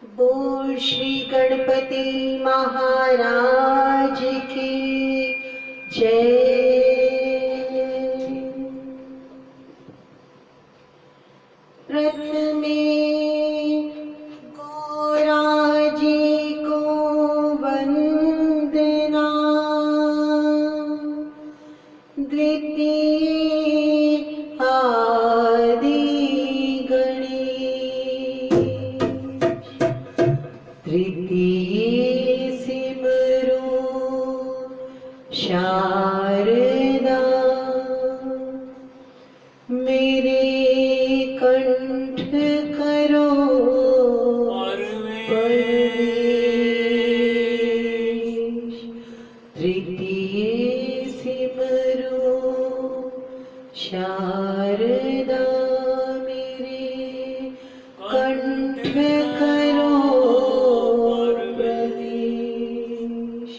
बोल श्री गणपति महाराज की जय। प्रथमे गौरा जी को वंदना, द्वितीय आदि गणेश, तृतीय सिमरो शारदा। मेरे कंठ करो परमेश, तृतीय सिमरो शारदा। मेरे कंठ करो प्रवेश।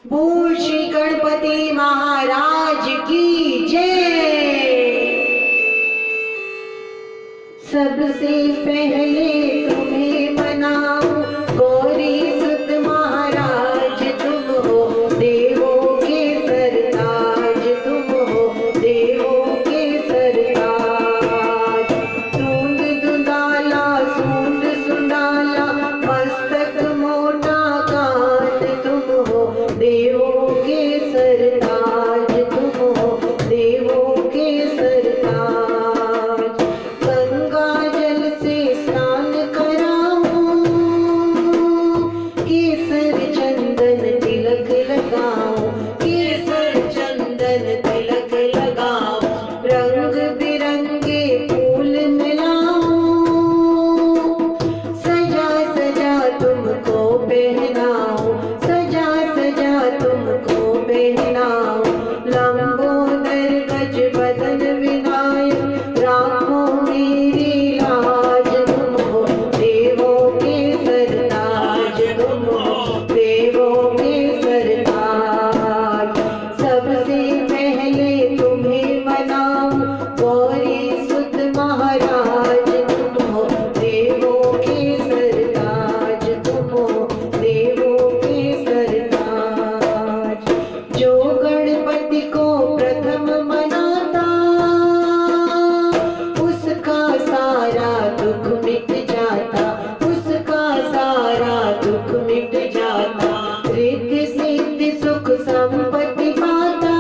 बोल श्री गणपति महाराज की जय। सबसे पहले तुम्हें मनाऊं गौरी सुत महाराज, तुम हो देवों के सरताज, तुम हो देवों के सरताज। सूंड दुंदाला सूंड सुंडाला, मस्तक मोटा कान, तुम हो देवों के सरताज, तुम हो देवों के सरताज। गंगा जल से स्नान कराऊं, केसर चंदन तिलक लगाऊं, केसर चंदन तिलक लगाऊं। रंग बिरंगे फूल मिलाऊं, सजा सजा तुमको पहनाऊं, सजा सजा तुमको पहनाऊं। लंबोदर गज बदन विनायक, राखो मेरी लाज, तुम हो देवों के सरताज, तुम हो देवों के सरताज। सबसे पहले तुम्हें मनाऊं गौरी सुत महाराज, तुम हो देवों के सरताज, तुम हो देवों के सरताज। जो गणपति को प्रथम मनाता, उसका सारा दुख मिट जाता, उसका सारा दुख मिट जाता। रिद्धि सिद्धि सुख संपत्ति पाता,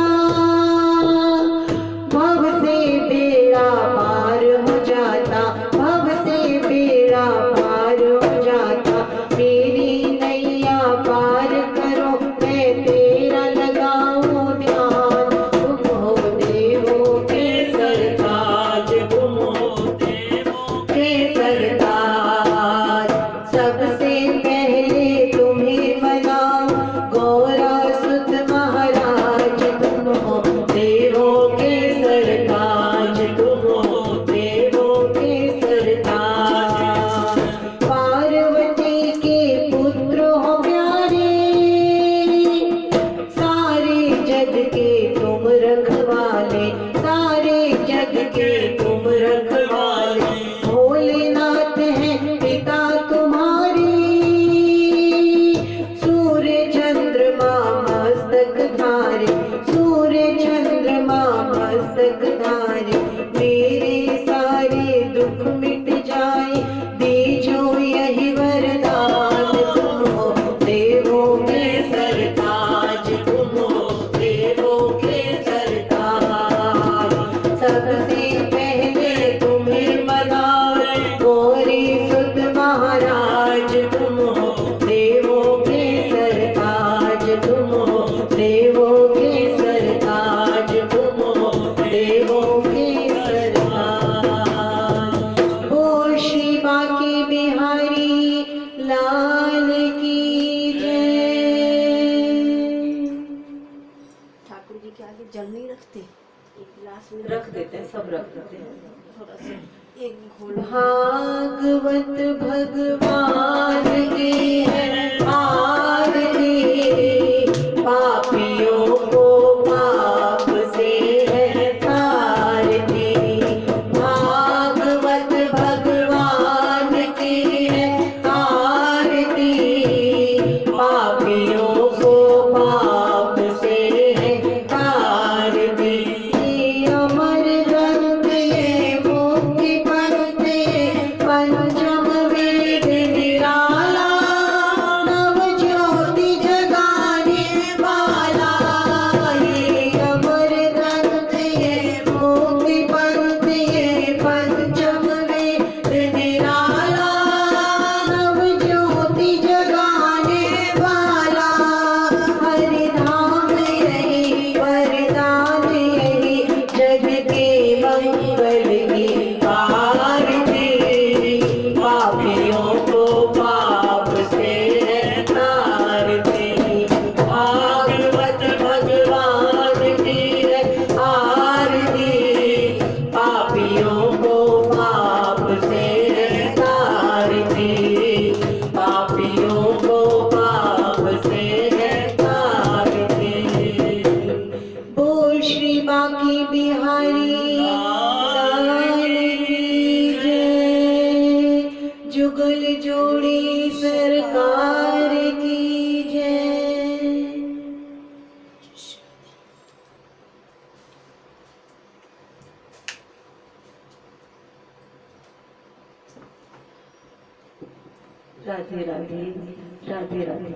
भव से बेड़ा पार हो जाता, भव से बेड़ा पार हो जाता। मेरी नैया पार करो, मैं तेरा लगाऊं ध्यान, तुम हो देवों के सरताज, तुम हो देवों के सरताज। सबसे पहले तुम्हें मनाऊं गौरा सुत महाराज, तुम हो देवों के सरताज, तुम हो देवों के सरताज। पार्वती के पुत्र हो प्यारे, सारे जग के तुम रखवाले, सारे जग के तुम रखवाले। भोलेनाथ है पिता तुम्हारे, सूर्य चंद्रमा मस्तक धारे, सूर्य चंद्रमा मस्तक धारे। मेरे सारे दुख मिट जाए, दीजो यही वरदान, तुम हो देवों के सरताज, तुम हो देवों के सरताज। सबसे पहले तुम्हें मनाऊं गौरी सुत महाराज, तुम हो देवों के सरताज, तुम हो देवों के सरताज, तुम हो देवों के सरताज। बोल श्री बांके बिहारी लाल की जय। ठाकुर जी के आगे जल नहीं रखते, एक गिलास में रख देते हैं, सब रख देते हैं। थोड़ा सा एक घोल। भागवत भगवान की है आरती, पापियों को पाप से है तारती। भागवत भगवान की है आरती, मंगल जोड़ी सरकार की जय। राधे राधे राधे राधे।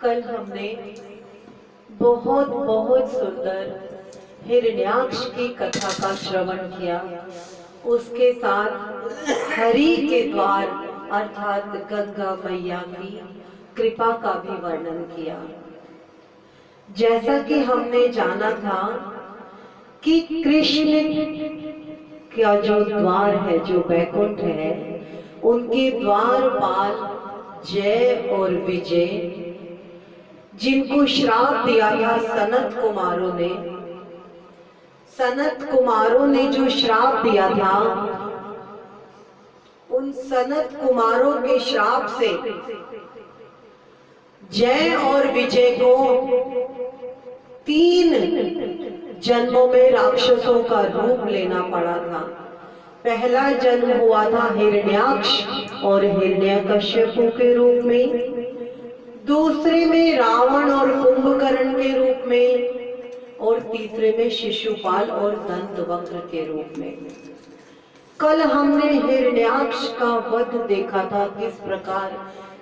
कल हमने बहुत बहुत सुंदर हिरण्याक्ष की कथा का श्रवण किया। उसके साथ हरि के द्वार अर्थात गंगा मैया की कृपा का भी वर्णन किया। जैसा कि हमने जाना था कि कृष्ण का जो द्वार है, जो बैकुंठ है, उनके द्वारपाल जय और विजय, जिनको श्राप दिया था सनत कुमारों ने जो श्राप दिया था, उन सनत कुमारों के श्राप से जय और विजय को 3 जन्मों में राक्षसों का रूप लेना पड़ा था। पहला जन्म हुआ था हिरण्याक्ष और हिरण्यकश्यपु के रूप में, दूसरे में रावण और कुंभकर्ण के रूप में, और तीसरे में शिशुपाल और दंतवक्र के रूप में। कल हमने हिरण्याक्ष का वध देखा था, किस प्रकार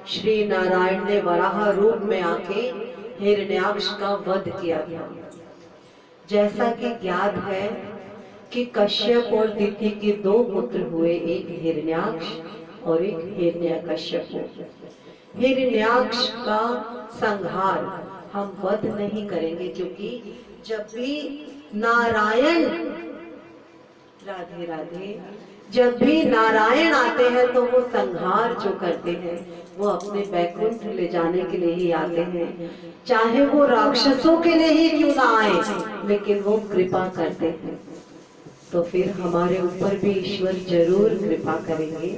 श्री नारायण ने वराह रूप में आके हिरण्याक्ष का वध किया था। जैसा कि ज्ञात है कि कश्यप और दिति के 2 पुत्र हुए, एक हिरण्याक्ष और एक हिरण्यकश्यप। हिरण्याक्ष का संहार हम वध नहीं करेंगे, क्योंकि जब भी नारायण, राधे राधे, जब भी नारायण आते हैं तो वो संहार जो करते हैं वो अपने बैकुंठ ले जाने के लिए ही आते हैं। चाहे वो राक्षसों के लिए ही क्यों ना आए, लेकिन वो कृपा करते हैं। तो फिर हमारे ऊपर भी ईश्वर जरूर कृपा करेंगे।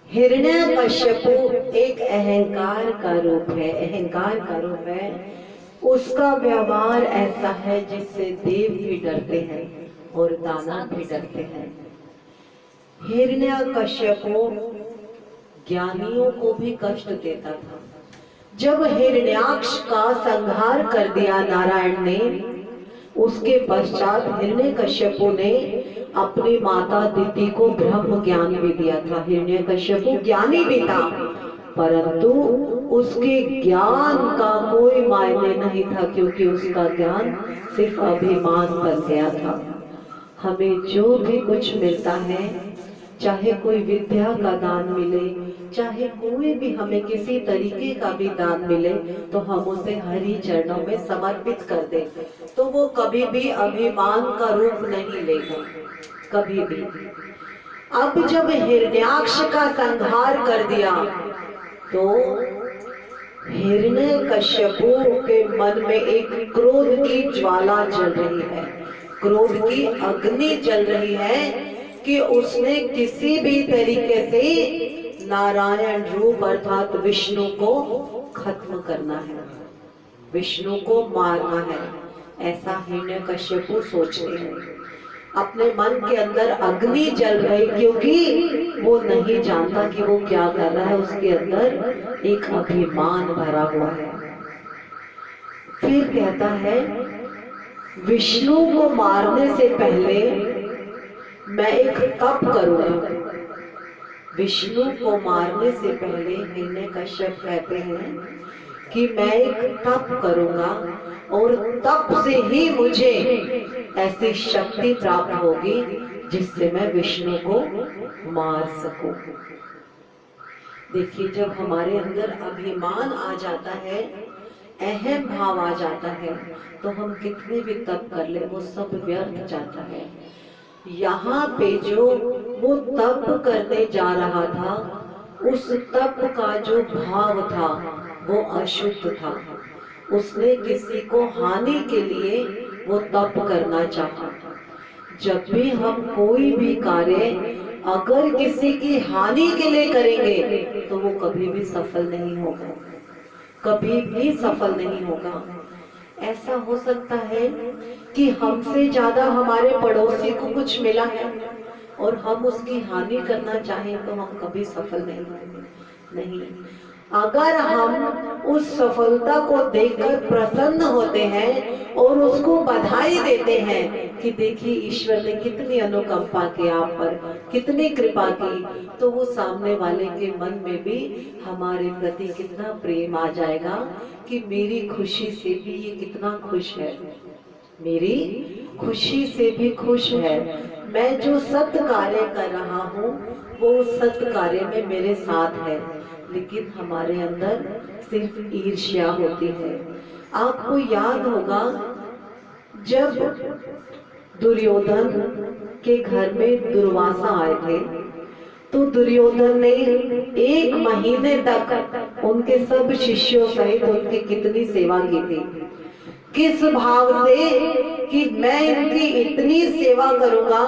हिरण्यकश्यपु एक अहंकार का रूप है, उसका व्यवहार ऐसा है जिससे देव भी डरते हैं और दानव भी डरते हैं। हिरण्यकश्यपु ज्ञानियों को भी कष्ट देता था। जब हिरण्याक्ष का संहार कर दिया नारायण ने, उसके पश्चात हिरण्यकश्यपु ने अपनी माता दिति को ब्रह्म ज्ञान भी दिया था। हिरण्यकश्यपु ज्ञानी भी था, परंतु उसके ज्ञान का कोई मायने नहीं था, क्योंकि उसका ज्ञान सिर्फ अभिमान बन गया था। हमें जो भी कुछ मिलता है, चाहे कोई विद्या का दान मिले, चाहे कोई भी हमें किसी तरीके का भी दान मिले, तो हम उसे हरि चरणों में समर्पित कर दें, तो वो कभी भी अभिमान का रूप नहीं लेगा, कभी भी। अब जब हिरण्याक्ष का संहार कर दिया तो हिरण्यकश्यपु के मन में एक क्रोध की ज्वाला जल रही है, क्रोध की अग्नि जल रही है कि उसने किसी भी तरीके से नारायण रूप अर्थात विष्णु को खत्म करना है, विष्णु को मारना है। ऐसा हिरण्यकश्यपु सोचते हैं। अपने मन के अंदर अग्नि जल रही, क्योंकि वो नहीं जानता कि वो क्या कर रहा है, उसके अंदर एक अभिमान भरा हुआ है। फिर कहता है, विष्णु को मारने से पहले मैं एक तप करूंगा। विष्णु को मारने से पहले हिरण्यकश्यप कहते हैं कि मैं एक तप करूंगा और तप से ही मुझे ऐसी शक्ति प्राप्त होगी जिससे मैं विष्णु को मार सकूं। देखिए, जब हमारे अंदर अभिमान आ जाता है, अहम भाव आ जाता है, तो हम कितने भी तप कर ले वो सब व्यर्थ जाता है। यहाँ पे जो वो तप करने जा रहा था, उस तप का जो भाव था वो अशुद्ध था। उसने किसी को हानि के लिए वो तप करना चाहा। जब भी हम कोई भी कार्य अगर किसी की हानि के लिए करेंगे तो वो कभी भी सफल नहीं होगा, कभी भी सफल नहीं होगा। ऐसा हो सकता है कि हमसे ज्यादा हमारे पड़ोसी को कुछ मिला है और हम उसकी हानि करना चाहें तो हम कभी सफल नहीं होंगे। नहीं, अगर हम उस सफलता को देखकर प्रसन्न होते हैं और उसको बधाई देते हैं कि देखिए ईश्वर ने कितनी अनुकंपा की आप पर, कितनी कृपा की, तो वो सामने वाले के मन में भी हमारे प्रति कितना प्रेम आ जाएगा कि मेरी खुशी से भी ये कितना खुश है, मेरी खुशी से भी खुश है। मैं जो सत्य कार्य कर रहा हूँ वो उस सत्य कार्य में मेरे साथ है, लेकिन हमारे अंदर सिर्फ ईर्ष्या होती है। आपको याद होगा जब दुर्योधन के घर में दुर्वासा आए थे तो दुर्योधन ने 1 महीने तक उनके सब शिष्यों सहित उनकी कितनी सेवा की थी, किस भाव से कि मैं इनकी इतनी सेवा करूंगा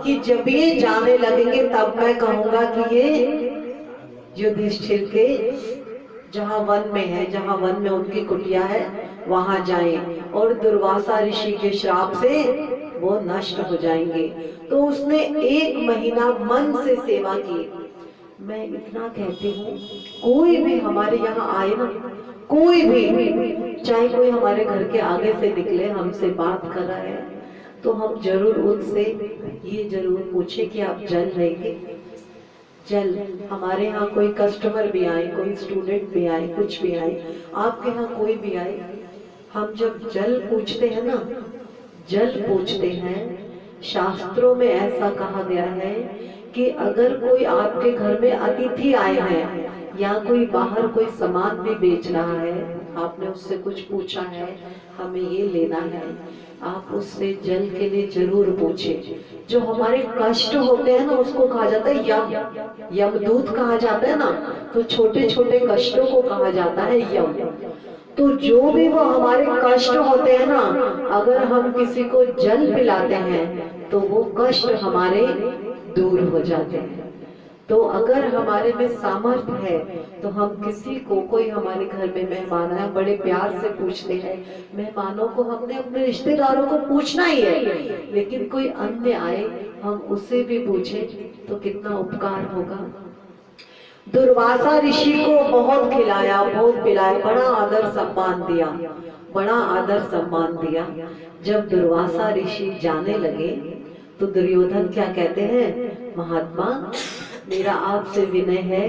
कि जब ये जाने लगेंगे तब मैं कहूंगा कि ये युधिष्ठिर के जहां वन में है, जहां वन में उनकी कुटिया है वहां जाएं और दुर्वासा ऋषि के श्राप से वो नष्ट हो जाएंगे। तो उसने 1 महीना मन से सेवा की। मैं इतना कहती हूँ, कोई भी हमारे यहाँ आए ना, कोई भी, चाहे कोई हमारे घर के आगे से निकले हमसे बात कर रहा है तो हम जरूर उनसे ये जरूर पूछे कि आप जल लेंगे। जल, हमारे यहाँ कोई कस्टमर भी आए, कोई स्टूडेंट भी आए, कुछ भी आए, आपके यहाँ कोई भी आए, हम जब जल पूछते हैं ना, जल पूछते हैं, शास्त्रों में ऐसा कहा गया है कि अगर कोई आपके घर में अतिथि आए हैं या कोई बाहर कोई सामान भी बेच रहा है, आपने उससे कुछ पूछा है हमें ये लेना है, आप उससे जल के लिए जरूर पूछे। जो हमारे कष्ट होते हैं ना उसको कहा जाता है यम, यमदूत कहा जाता है ना, तो छोटे छोटे कष्टों को कहा जाता है यम। तो जो भी वो हमारे कष्ट होते हैं ना, अगर हम किसी को जल पिलाते हैं तो वो कष्ट हमारे दूर हो जाते हैं। तो अगर हमारे में सामर्थ्य है तो हम किसी को, कोई हमारे घर में मेहमान आया, बड़े प्यार से पूछते हैं। मेहमानों को हमने अपने रिश्तेदारों को पूछना ही है, लेकिन कोई अन्य आए हम उसे भी पूछे तो कितना उपकार होगा। दुर्वासा ऋषि को बहुत खिलाया, बहुत पिलाया, बड़ा आदर सम्मान दिया, बड़ा आदर सम्मान दिया। जब दुर्वासा ऋषि जाने लगे तो दुर्योधन क्या कहते हैं, महात्मा मेरा आपसे विनय है,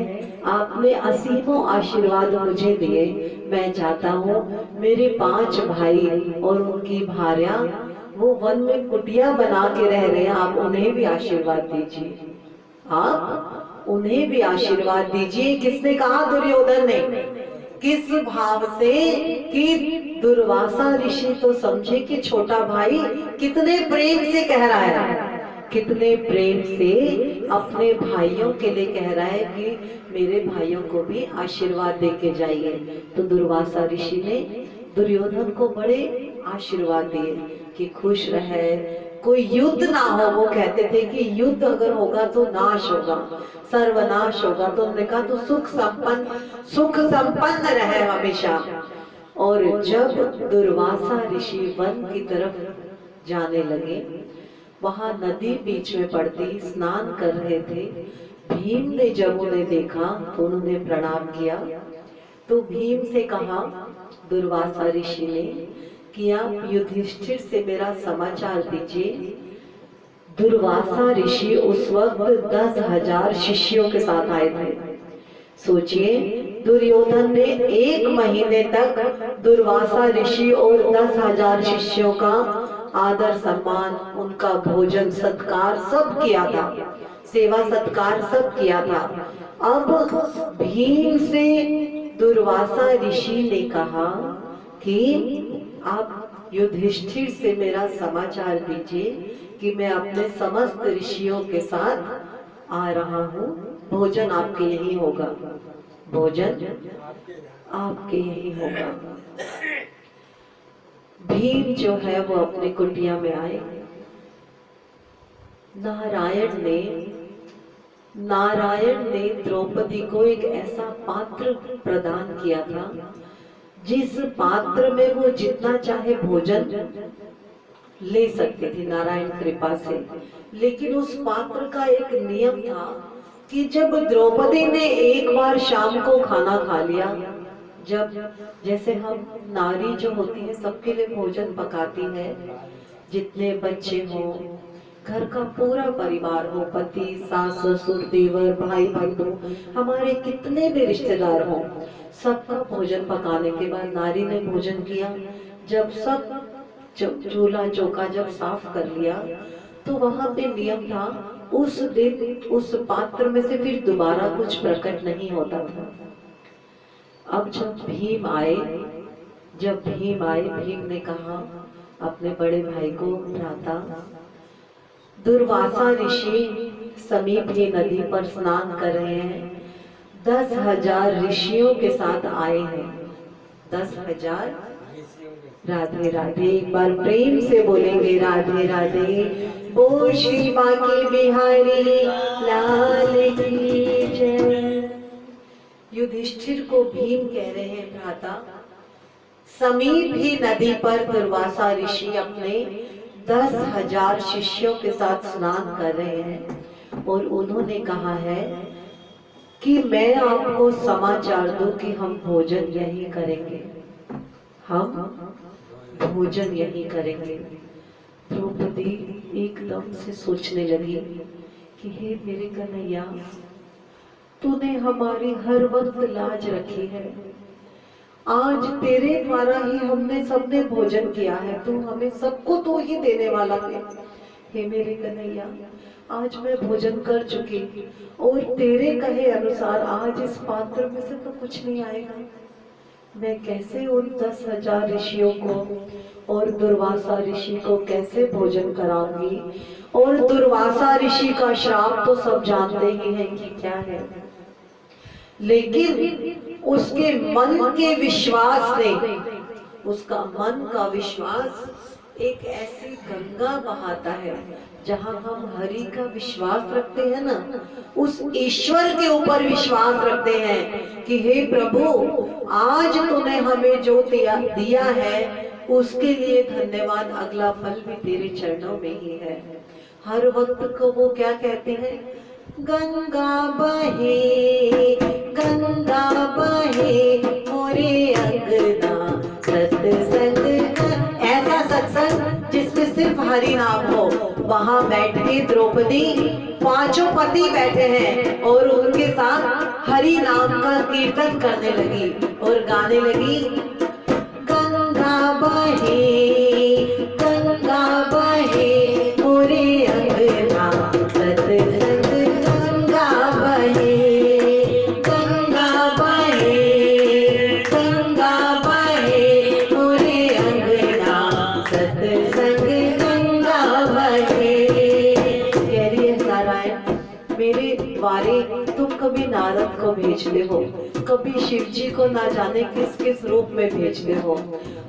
आपने असीमों आशीर्वाद मुझे दिए, मैं चाहता हूँ मेरे 5 भाई और उनकी भार्या वो वन में कुटिया बना के रह रहे हैं, आप उन्हें भी आशीर्वाद दीजिए, आप उन्हें भी आशीर्वाद दीजिए। किसने कहा, दुर्योधन ने। किस भाव से कि दुर्वासा ऋषि तो समझे कि छोटा भाई कितने प्रेम से कह रहा है, कितने प्रेम से अपने भाइयों के लिए कह रहा है कि मेरे भाइयों को भी आशीर्वाद दे के जाइए। तो दुर्वासा ऋषि ने दुर्योधन को बड़े आशीर्वाद दिए कि खुश रहे, कोई युद्ध ना हो। वो कहते थे कि युद्ध अगर होगा तो नाश होगा, सर्वनाश होगा, तो उन्होंने कहा तो सुख संपन्न रहे हमेशा। और जब दुर्वासा ऋषि वन की तरफ जाने लगे, वहां नदी बीच में पड़ती, स्नान कर रहे थे। भीम ने जब उन्हें देखा तो उन्होंने प्रणाम किया। तो भीम से कहा दुर्वासा ऋषि ने कि आप युधिष्ठिर से मेरा समाचार दीजिए। दुर्वासा ऋषि उस वक्त 10,000 शिष्यों के साथ आए थे। सोचिए, दुर्योधन ने 1 महीने तक दुर्वासा ऋषि और 10,000 शिष्यों का आदर सम्मान, उनका भोजन सत्कार सब किया था, सेवा सत्कार सब किया था। अब भीम से दुर्वासा ऋषि ने कहा कि आप युधिष्ठिर से मेरा समाचार दीजिए कि मैं अपने समस्त ऋषियों के साथ आ रहा हूँ, भोजन आपके यही होगा, भोजन आपके यही होगा। भीम जो है वो अपनी कुटिया में आए। नारायण ने द्रौपदी को एक ऐसा पात्र प्रदान किया था जिस पात्र में वो जितना चाहे भोजन ले सकती थी नारायण कृपा से, लेकिन उस पात्र का एक नियम था कि जब द्रौपदी ने एक बार शाम को खाना खा लिया, जब जैसे हम नारी जो होती है सबके लिए भोजन पकाती है, जितने बच्चे हो, घर का पूरा परिवार हो, पति सास ससुर देवर भाई बंधु, हमारे कितने भी रिश्तेदार हो, सबका भोजन पकाने के बाद नारी ने भोजन किया। जब सब चूल्हा चौका जब साफ कर लिया तो वहां पे नियम था उस दिन उस पात्र में से फिर दोबारा कुछ प्रकट नहीं होता था। अब जब भीम आए, भीम ने कहा अपने बड़े भाई को, भ्राता दुर्वासा ऋषि समीप ही नदी पर स्नान कर रहे हैं, 10,000 ऋषियों के साथ आए हैं, 10,000। राधे राधे, एक बार प्रेम से बोलेंगे राधे राधे। बोल श्री बांके बिहारी लाल की जय। युधिष्ठिर को भीम कह रहे हैं, भ्राता समीप ही नदी पर दुर्वासा ऋषि अपने 10,000 शिष्यों के साथ स्नान कर रहे हैं और उन्होंने कहा है कि मैं आपको समाचार दूं कि हम भोजन यही करेंगे, हम भोजन यही करेंगे। द्रौपदी एकदम से सोचने लगी कि हे मेरे कन्हैया, तूने हमारी हर वक्त लाज रखी है, आज तेरे द्वारा ही हमने सबने भोजन किया है, तू हमें सबको तो ही देने वाला है। हे मेरे कन्हैया, आज मैं भोजन कर चुकी और तेरे कहे अनुसार आज इस पात्र में से तो कुछ नहीं आएगा। मैं कैसे उन 10,000 ऋषियों को और दुर्वासा ऋषि को कैसे भोजन कराऊंगी? और दुर्वासा ऋषि का श्राप तो सब जानते ही हैं कि क्या है, लेकिन उसके मन के विश्वास ने, उसका मन का विश्वास एक ऐसी गंगा बहाता है जहां हम हरि का विश्वास रखते हैं ना, उस ईश्वर के ऊपर विश्वास रखते हैं कि हे प्रभु, आज तूने हमें जो दिया है उसके लिए धन्यवाद, अगला फल भी तेरे चरणों में ही है। हर वक्त को वो क्या कहते हैं, गंगा बहे मोरे अंगना सत्संग, ऐसा सत्संग जिसमें सिर्फ हरि नाम हो। वहां बैठ के द्रौपदी, पांचों पति बैठे हैं और उनके साथ हरि नाम का कीर्तन करने लगी और गाने लगी, गंगा बहे मोरे अंगना सत्संग, गंगा बहे मोरे अंगना सत्संग, गंगा बहे। कह रही है नारायण, मेरे द्वारे तुम कभी नारद को भेजते हो, कभी शिव जी को ना जाने किस किस रूप में भेजते हो,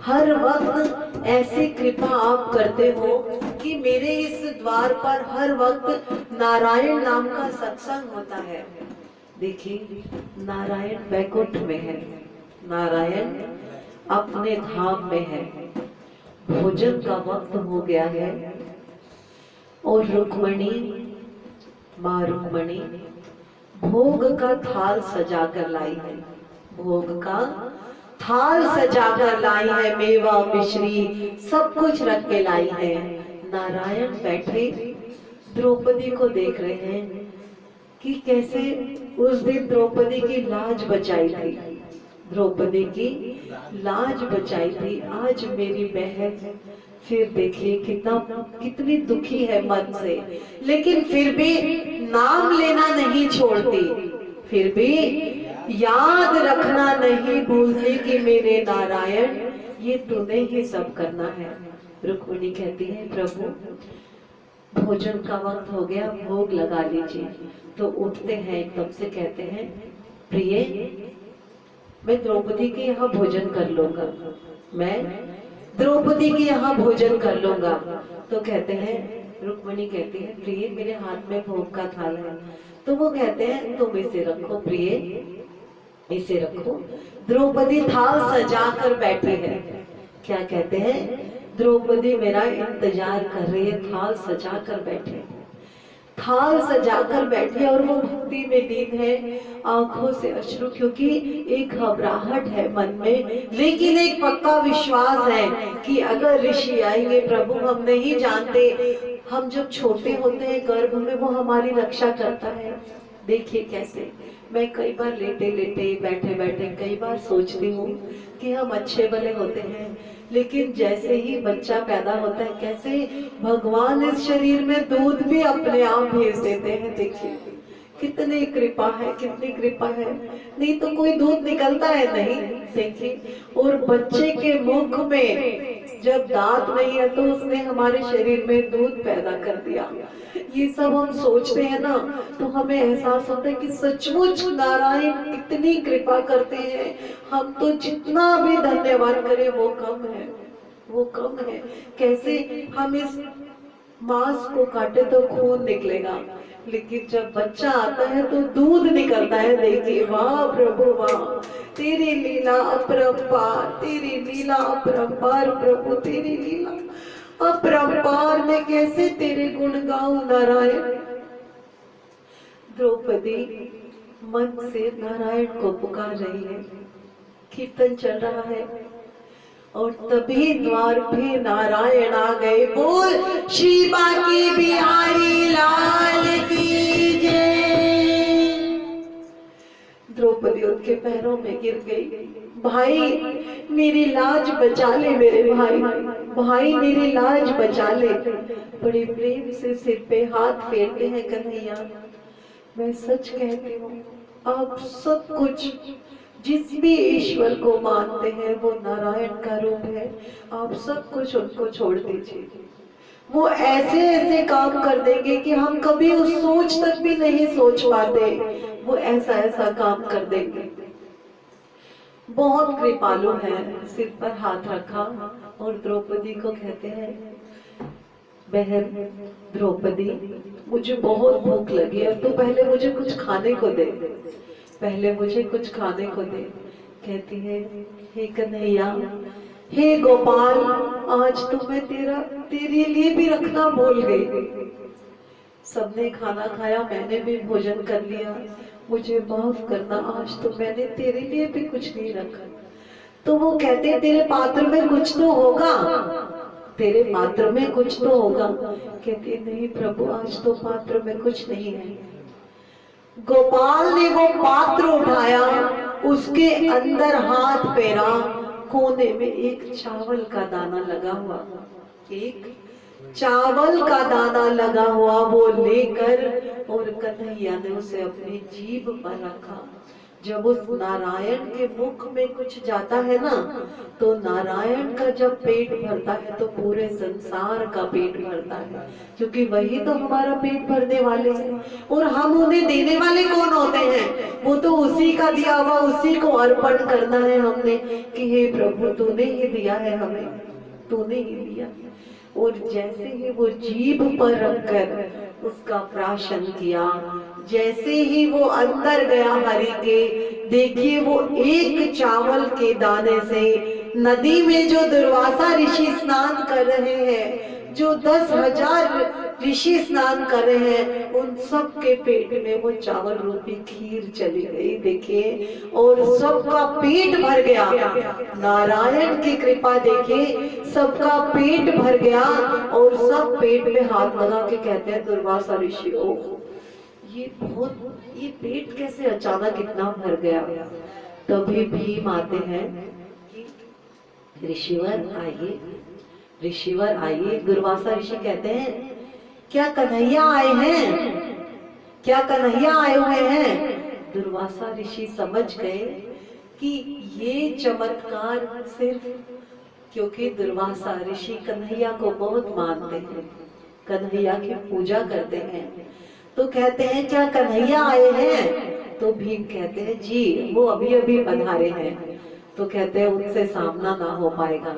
हर वक्त ऐसी कृपा आप करते हो कि मेरे इस द्वार पर हर वक्त नारायण नाम का सत्संग होता है। देखिए, नारायण वैकुंठ में है, नारायण अपने धाम में है, भोजन का वक्त हो गया है और रुक्मणी, माँ रुक्मणी भोग का थाल सजा कर लाई है, भोग का थाल सजा कर लाई है, मेवा मिश्री सब कुछ रख के लाई है। नारायण बैठे द्रौपदी को देख रहे हैं कि कैसे उस दिन द्रौपदी की लाज बचाई थी, द्रौपदी की लाज बचाई थी, आज मेरी बहन फिर देखिए कितनी दुखी है मन से, लेकिन फिर भी नाम लेना नहीं छोड़ती, फिर भी याद रखना नहीं भूलती कि मेरे नारायण ये तूने ही सब करना है। रुक्मिणी कहती है, प्रभु भोजन का वक्त हो गया, भोग लगा लीजिए। तो उठते हैं, एकदम से कहते हैं, प्रिय मैं द्रौपदी के यहाँ भोजन कर लूंगा, मैं द्रौपदी के यहाँ भोजन कर लूंगा। तो कहते हैं, रुक्मिणी कहती है, प्रिय मेरे हाथ में भोग का थाल है। तो वो कहते हैं, तुम इसे रखो प्रिय, इसे रखो। द्रौपदी थाल सजा कर बैठी है। क्या कहते हैं? द्रौपदी मेरा इंतजार कर रही है, थाल सजा कर बैठी है। थाल सजाकर बैठी है और वो भक्ति में लीन है, आंखों से अश्रु, क्योंकि एक घबराहट है मन में, लेकिन एक पक्का विश्वास है कि अगर ऋषि आएंगे, प्रभु हम नहीं जानते, हम जब छोटे होते हैं गर्भ में वो हमारी रक्षा करता है। देखिए कैसे मैं कई बार लेटे लेटे बैठे बैठे कई बार सोचती हूँ कि हम अच्छे भले होते हैं, लेकिन जैसे ही बच्चा पैदा होता है कैसे भगवान इस शरीर में दूध भी अपने आप भेज देते हैं। देखिए कितनी कृपा है, कितनी कृपा है, नहीं तो कोई दूध निकलता है नहीं। देखिए, और बच्चे के मुख में जब दांत नहीं है तो उसने हमारे शरीर में दूध पैदा कर दिया। ये सब हम सोचते हैं ना तो हमें एहसास होता है कि सचमुच नारायण कितनी कृपा करते हैं। हम तो जितना भी धन्यवाद करें वो कम है, वो कम है। कैसे हम इस मांस को काटे तो खून निकलेगा, लेकिन जब बच्चा आता है तो दूध निकलता है। देखिए वाह प्रभु वाह, तेरी लीला अपरंपार, तेरी लीला अपरंपार प्रभु, तेरी लीला अपरंपार। मैं कैसे तेरे गुण गाऊं नारायण। द्रौपदी मन से नारायण को पुकार रही है, कीर्तन चल रहा है और तभी द्वार पे नारायण आ गए। बोल श्री बांके बिहारी लाल की जय। द्रौपदी उनके पैरों में गिर गई। भाई मेरी लाज बचा ले, मेरे भाई, भाई मेरी लाज बचा ले। बड़े प्रेम से सिर पे हाथ फेरते हैं कन्हैया। मैं सच कहती हूँ, आप सब कुछ जिस भी ईश्वर को मानते हैं वो नारायण का रूप है, आप सब कुछ उनको छोड़ दीजिए। वो ऐसे ऐसे काम कर देंगे कि हम कभी उस सोच तक भी नहीं सोच पाते। वो ऐसा ऐसा काम कर देंगे। बहुत कृपालु है। सिर पर हाथ रखा और द्रौपदी को कहते हैं, बहन द्रौपदी मुझे बहुत भूख लगी है, तो पहले मुझे कुछ खाने को दे, पहले मुझे कुछ खाने को दे। कहती है, हे कन्हैया, हे गोपाल, आज तो मैं तेरे लिए भी रखना भूल गई। सबने खाना खाया, मैंने भी भोजन कर लिया, मुझे माफ करना, आज तो मैंने तेरे लिए भी कुछ नहीं रखा। तो वो कहते, तेरे पात्र में कुछ तो होगा, तेरे पात्र में कुछ तो होगा। कहते, नहीं प्रभु, आज तो पात्र में कुछ नहीं है। गोपाल ने वो पात्र उठाया, उसके अंदर हाथ फेरा, कोने में एक चावल का दाना लगा हुआ, एक चावल का दाना लगा हुआ वो लेकर और कन्हैया ने उसे अपनी जीभ पर रखा। जब उस नारायण के मुख में कुछ जाता है ना, तो नारायण का जब पेट भरता है तो पूरे संसार का पेट भरता है, क्योंकि वही तो हमारा पेट भरने वाले हैं। और हम उन्हें देने वाले कौन होते हैं? वो तो उसी का दिया हुआ, उसी को अर्पण करना है हमने कि हे प्रभु तूने ही दिया है हमें, तूने ही दिया। और जैसे ही वो जीभ पर रखकर उसका प्राशन किया, जैसे ही वो अंदर गया हरि के, देखिए वो एक चावल के दाने से नदी में जो दुर्वासा ऋषि स्नान कर रहे हैं, जो 10,000 ऋषि स्नान कर रहे हैं, उन सब के पेट में वो चावल रूपी खीर चली गई। देखिए, और सबका पेट भर गया। नारायण की कृपा देखिए, सबका पेट भर गया और सब पेट में हाथ लगा के कहते हैं दुर्वासा ऋषि, ओ ये पेट कैसे अचानक इतना भर गया। तभी भीम आते हैं, ऋषिवर आइए, ऋषिवर आइए। दुर्वासा ऋषि कहते हैं, क्या कन्हैया आए हैं, क्या कन्हैया आए हुए हैं। दुर्वासा ऋषि समझ गए कि ये चमत्कार सिर्फ, क्योंकि दुर्वासा ऋषि कन्हैया को बहुत मानते हैं, कन्हैया की पूजा करते हैं, तो कहते हैं क्या कन्हैया आए हैं। तो भीम कहते हैं जी वो अभी अभी पधारे हैं। तो कहते हैं उनसे सामना ना हो पाएगा।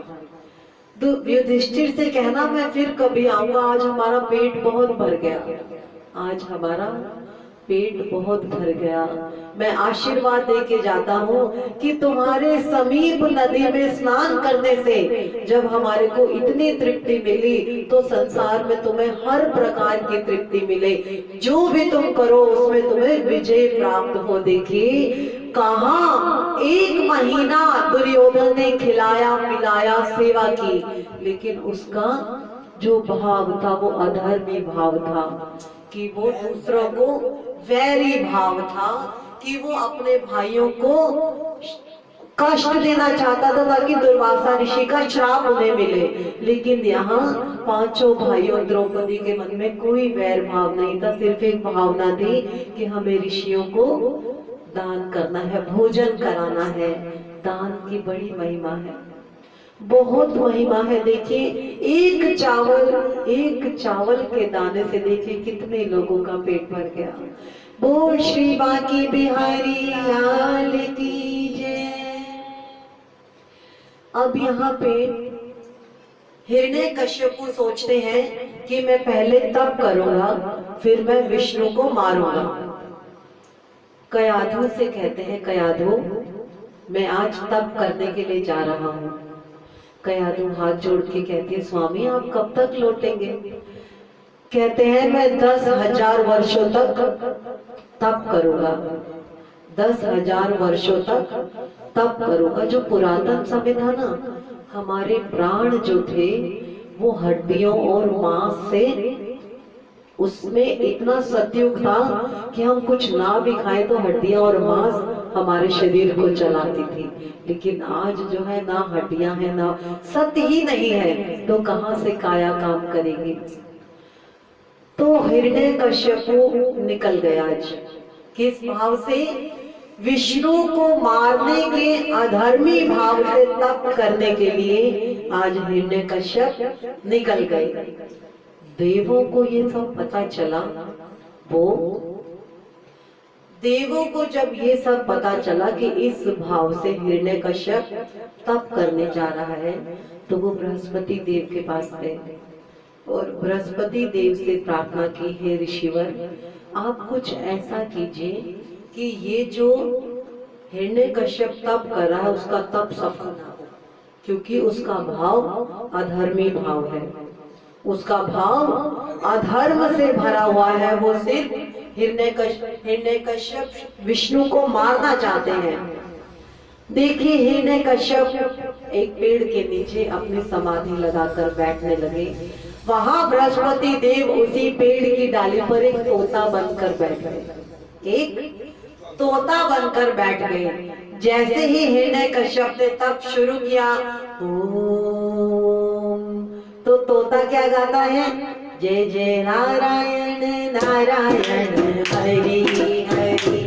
तो युधिष्ठिर से कहना मैं फिर कभी आऊंगा, आज हमारा पेट बहुत भर गया, आज हमारा पेट बहुत भर गया। मैं आशीर्वाद दे के जाता हूँ कि तुम्हारे समीप नदी में स्नान करने से जब हमारे को इतनी तृप्ति मिली तो संसार में तुम्हें हर प्रकार की तृप्ति मिले, जो भी तुम करो उसमें तुम्हें विजय प्राप्त हो। देखिए कहाँ 1 महीना दुर्योधन ने खिलाया पिलाया सेवा की, लेकिन उसका जो भाव था वो अधर्मी भाव था, कि वो दूसरों को वैरी भाव था, कि वो अपने भाइयों को कष्ट देना चाहता था ताकि दुर्वासा ऋषि का श्राप उन्हें मिले। लेकिन यहाँ 5 भाइयों द्रौपदी के मन में कोई वैर भाव नहीं था, सिर्फ एक भावना थी कि हमें ऋषियों को दान करना है, भोजन कराना है। दान की बड़ी महिमा है, बहुत महिमा है। देखिए एक चावल के दाने से देखिए कितने लोगों का पेट भर गया। बोल श्री बांके बिहारी लाल की जय। अब यहाँ पे हिरण्यकश्यपु सोचते हैं कि मैं पहले तप करूंगा फिर मैं विष्णु को मारूंगा। कयाधु से कहते हैं, कयाधु मैं आज तप करने के लिए जा रहा हूँ। कयाधु हाथ जोड़ के कहती है, स्वामी आप कब तक लौटेंगे? कहते हैं मैं 10,000 वर्षों तक तप करूंगा, 10,000 वर्षों तक तप करूंगा। जो पुरातन समय था ना, हमारे प्राण जो थे वो हड्डियों और मांस से, उसमें इतना सतयुग था कि हम कुछ ना भी खाएं तो हड्डियां और मांस हमारे शरीर को चलाती थी। लेकिन आज जो है ना हड्डियां हैं ना सत्य ही नहीं है, तो कहां से काया काम करेगी। तो हिरण्यकश्यपु निकल गया आज किस भाव से? विष्णु को मारने के अधर्मी भाव से तप करने के लिए आज हिरण्यकश्यप निकल गए। देवों को ये सब पता चला, वो देवों को जब ये सब पता चला कि इस भाव से हिरण्यकश्यप तप करने जा रहा है, तो वो बृहस्पति देव के पास गए और बृहस्पति देव से प्रार्थना की, हे ऋषिवर आप कुछ ऐसा कीजिए कि ये जो हिरण्यकश्यप तप कर रहा है उसका तप सफल ना हो, क्योंकि उसका भाव अधर्मी भाव है, उसका भाव अधर्म से भरा हुआ है। वो सिर्फ हिरण्यकश्यप विष्णु को मारना चाहते हैं। देखिए हिरण्यकश्यप एक पेड़ के नीचे अपनी समाधि लगाकर बैठने लगे। वहां बृहस्पति देव उसी पेड़ की डाली पर एक तोता बनकर बैठ गए, एक तोता बनकर बैठ गए। जैसे ही हिरण्यकश्यप ने तप शुरू किया, ओम, तो तोता क्या गाता है? जय जय नारायण नारायण हरि हरि,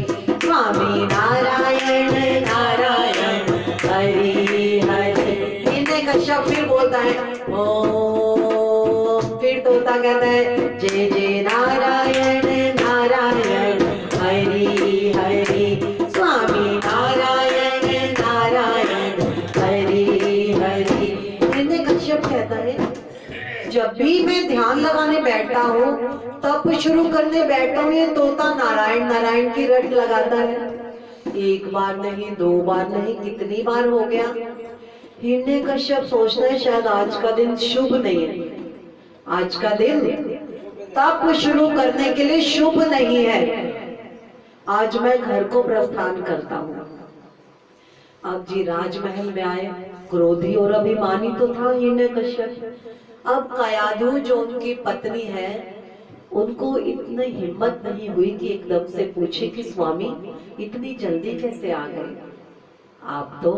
स्वामी नारायण नारायण हरि हरि। हिरण्यकश्यप फिर बोलता है ओम, फिर तोता कहता है जय जय नारायण नारायण हरि हरि, स्वामी नारायण नारायण हरि हरि। हिरण्यकश्यप कहता है जब भी मैं ध्यान लगाने बैठता हूँ, तप शुरू करने बैठता हूँ, ये तोता नारायण नारायण की रट लगाता है। एक बार नहीं, 2 बार नहीं, कितनी बार हो गया। हिरण्यकश्यप सोचता है शायद आज का दिन शुभ नहीं है, आज का दिन तप शुरू करने के लिए शुभ नहीं है, आज मैं घर को प्रस्थान करता हूँ। अब जी राजमहल में आए, क्रोधी और अभिमानी तो था हिरण्यकश्यप। अब कयाधु जो उनकी पत्नी है, उनको इतनी हिम्मत नहीं हुई कि एकदम से पूछे कि स्वामी इतनी जल्दी कैसे आ गए? आप तो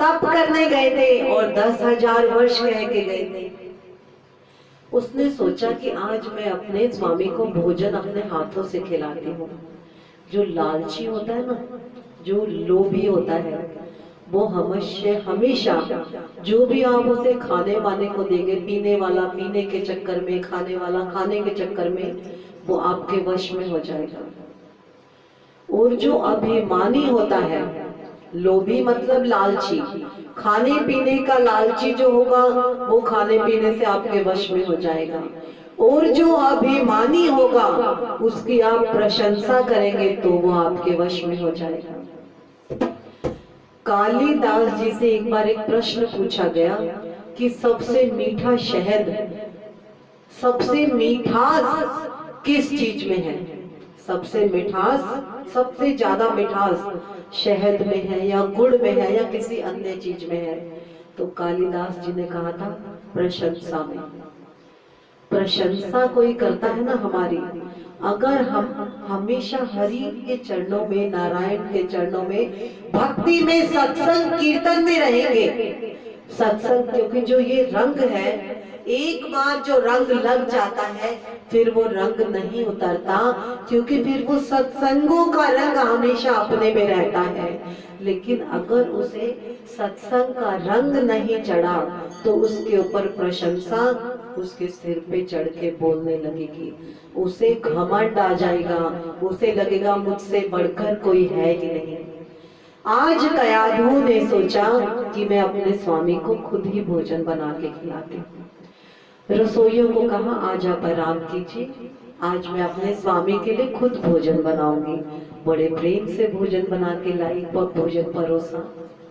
तप करने गए थे और 10,000 वर्ष कह के गए थे। उसने सोचा कि आज मैं अपने स्वामी को भोजन अपने हाथों से खिलाती हूँ। जो लालची होता है ना, जो लोभी होता है, वो हमेशा जो भी आप उसे खाने वाने को देंगे, पीने वाला पीने के चक्कर में, खाने वाला खाने के चक्कर में, वो आपके वश में हो जाएगा। और जो अभिमानी होता है, लोभी मतलब लालची, खाने पीने का लालची जो होगा वो खाने पीने से आपके वश में हो जाएगा। और जो अभिमानी होगा उसकी आप प्रशंसा करेंगे तो वो आपके वश में हो जाएगा। कालिदास जी से एक बार एक प्रश्न पूछा गया कि सबसे मीठा शहद, सबसे मिठास किस चीज में है? सबसे मिठास, सबसे ज्यादा मिठास शहद में है या गुड़ में है या किसी अन्य चीज में है? तो कालिदास जी ने कहा था प्रशंसा में। प्रशंसा कोई करता है ना हमारी, अगर हम हमेशा हरि के चरणों में, नारायण के चरणों में, भक्ति में, सत्संग कीर्तन में रहेंगे। सत्संग, क्योंकि जो ये रंग है, एक बार जो रंग लग जाता है फिर वो रंग नहीं उतरता, क्योंकि फिर वो सत्संगों का रंग हमेशा अपने में रहता है। लेकिन अगर उसे सत्संग का रंग नहीं चढ़ा तो उसके ऊपर प्रशंसा उसके सिर पे चढ़ के बोलने लगेगी, उसे घमंड आ जाएगा, उसे लगेगा मुझसे बढ़कर कोई है ही नहीं। आज कयाधु ने सोचा कि मैं अपने स्वामी को खुद ही भोजन बना के खिलाती हूँ। रसोइयों को कहा आज आप आराम कीजिए, आज मैं अपने स्वामी के लिए खुद भोजन बनाऊंगी। बड़े प्रेम से भोजन बना के लाई, भोजन परोसा।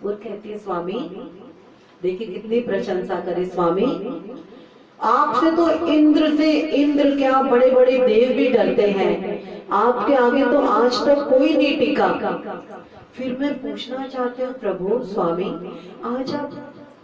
वो कहती है स्वामी, देखिए कितनी प्रशंसा करे स्वामी, आपसे तो इंद्र क्या बड़े बड़े देव भी डरते हैं, आपके आगे तो आज तक कोई नहीं टिका। फिर मैं पूछना चाहती हूँ प्रभु स्वामी, आज आप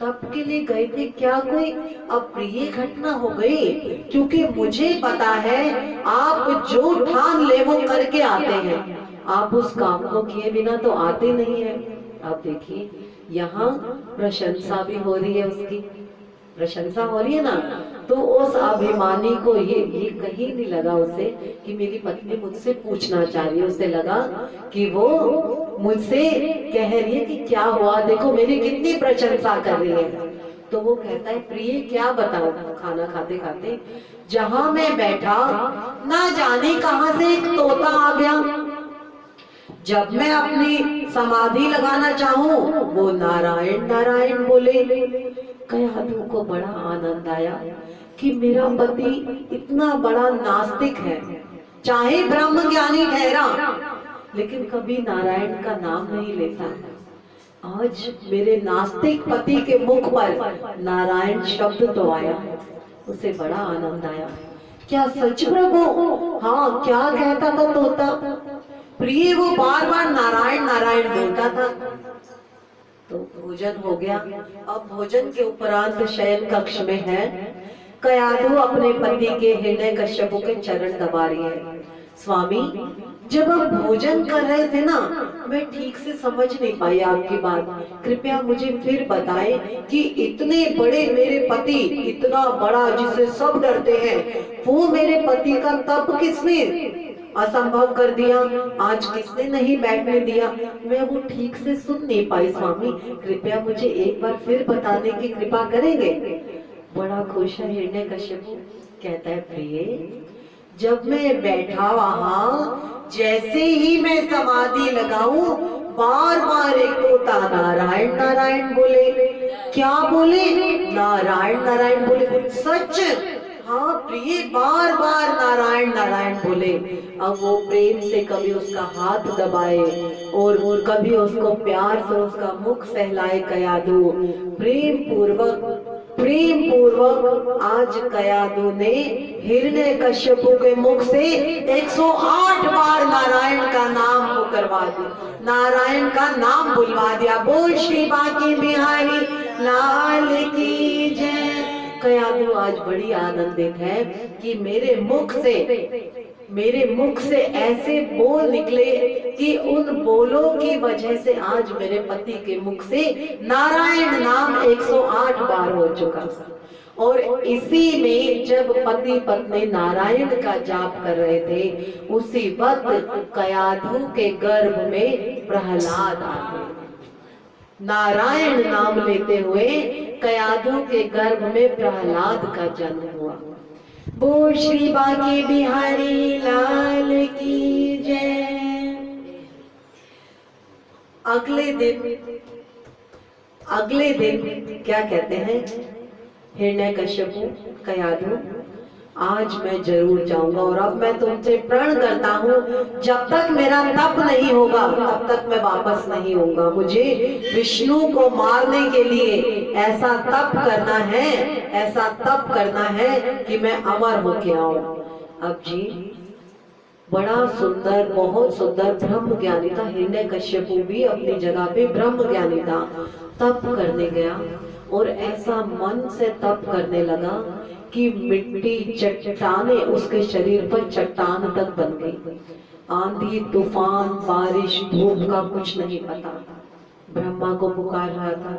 तप के लिए गए थे, क्या कोई अप्रिय घटना हो गई? क्योंकि मुझे पता है आप जो ठान ले वो करके आते हैं, आप उस काम को किए बिना तो आते नहीं है। आप देखिए यहाँ प्रशंसा भी हो रही है, उसकी प्रशंसा हो रही है ना। तो उस अभिमानी को ये कहीं नहीं लगा उसे कि मेरी पत्नी मुझसे पूछना चाह रही है, उसे लगा कि वो मुझसे कह रही है कि क्या हुआ, देखो मेरी कितनी प्रशंसा कर रही है। तो वो कहता है प्रिय क्या बताओ, खाना खाते खाते जहां मैं बैठा ना जाने कहां से एक तोता आ गया। जब मैं अपनी समाधि लगाना चाहूं वो नारायण नारायण बोले। कयाधु को बड़ा आनंद आया कि मेरा पति इतना बड़ा नास्तिक है, चाहे ब्रह्म ज्ञानी ठहरा लेकिन कभी नारायण का नाम नहीं लेता। आज मेरे नास्तिक पति के मुख पर नारायण शब्द तो आया, उसे बड़ा आनंद आया। क्या सच प्रभु? हाँ, क्या कहता था तोता? प्रिय वो बार बार नारायण नारायण बोलता था। तो भोजन हो गया। अब भोजन के उपरांत शयन कक्ष में है, कयाधु अपने पति के हिरण्यकश्यपु के चरण दबा रही है। स्वामी, जब आप भोजन कर रहे थे ना, मैं ठीक से समझ नहीं पाई आपकी बात, कृपया मुझे फिर बताएं कि इतने बड़े मेरे पति, इतना बड़ा जिसे सब डरते हैं, वो मेरे पति का तप किसने असंभव कर दिया, आज किसने नहीं बैठने दिया? मैं वो ठीक से सुन नहीं पाई स्वामी, कृपया मुझे एक बार फिर बताने की कृपा करेंगे? बड़ा खुश है हिरण्यकश्यपु, कहता है प्रिय जब मैं बैठा वहां, जैसे ही मैं समाधि लगाऊं, बार बार एक तोता नारायण नारायण बोले। क्या बोले? नारायण नारायण बोले। सच? हाँ प्रिय, बार बार नारायण नारायण बोले। अब वो प्रेम से कभी उसका हाथ दबाए और कभी उसको प्यार से उसका मुख सहलाए। कयाधु प्रेम पूर्वक आज कयाधु ने हिरण्यकश्यपु के मुख से 108 बार नारायण का नाम पुकारवा दिया, नारायण का नाम बुलवा दिया। बोल श्री बांके बिहारी लाल की जय। कयाधु आज बड़ी आनंदित है कि मेरे मुख से ऐसे बोल निकले कि उन बोलों की वजह से आज मेरे पति के मुख से नारायण नाम 108 बार हो चुका। और इसी में जब पति पत्नी नारायण का जाप कर रहे थे, उसी वक्त कयाधु के गर्भ में प्रहलाद आ गए। नारायण नाम लेते हुए कयाधु के गर्भ में प्रहलाद का जन्म हुआ। बोल श्री बांके बिहारी लाल की जय। अगले दिन क्या कहते हैं, हिरण्यकश्यपु कयाधु आज मैं जरूर जाऊंगा। और अब मैं तुमसे प्रण करता हूँ, जब तक मेरा तप नहीं होगा तब तक मैं वापस नहीं आऊंगा। मुझे विष्णु को मारने के लिए ऐसा तप करना है, ऐसा तप करना है कि मैं अमर होके आऊं। अब जी बड़ा सुंदर, बहुत सुंदर ब्रह्म ज्ञानी था हिरण्यकश्यपु भी अपनी जगह पे ब्रह्म ज्ञानी था। तप करने गया और ऐसा मन से तप करने लगा कि मिट्टी चट्टाने उसके शरीर पर चट्टान तक बन गई। आंधी तूफान बारिश धूप का कुछ नहीं पता, ब्रह्मा को पुकार रहा था।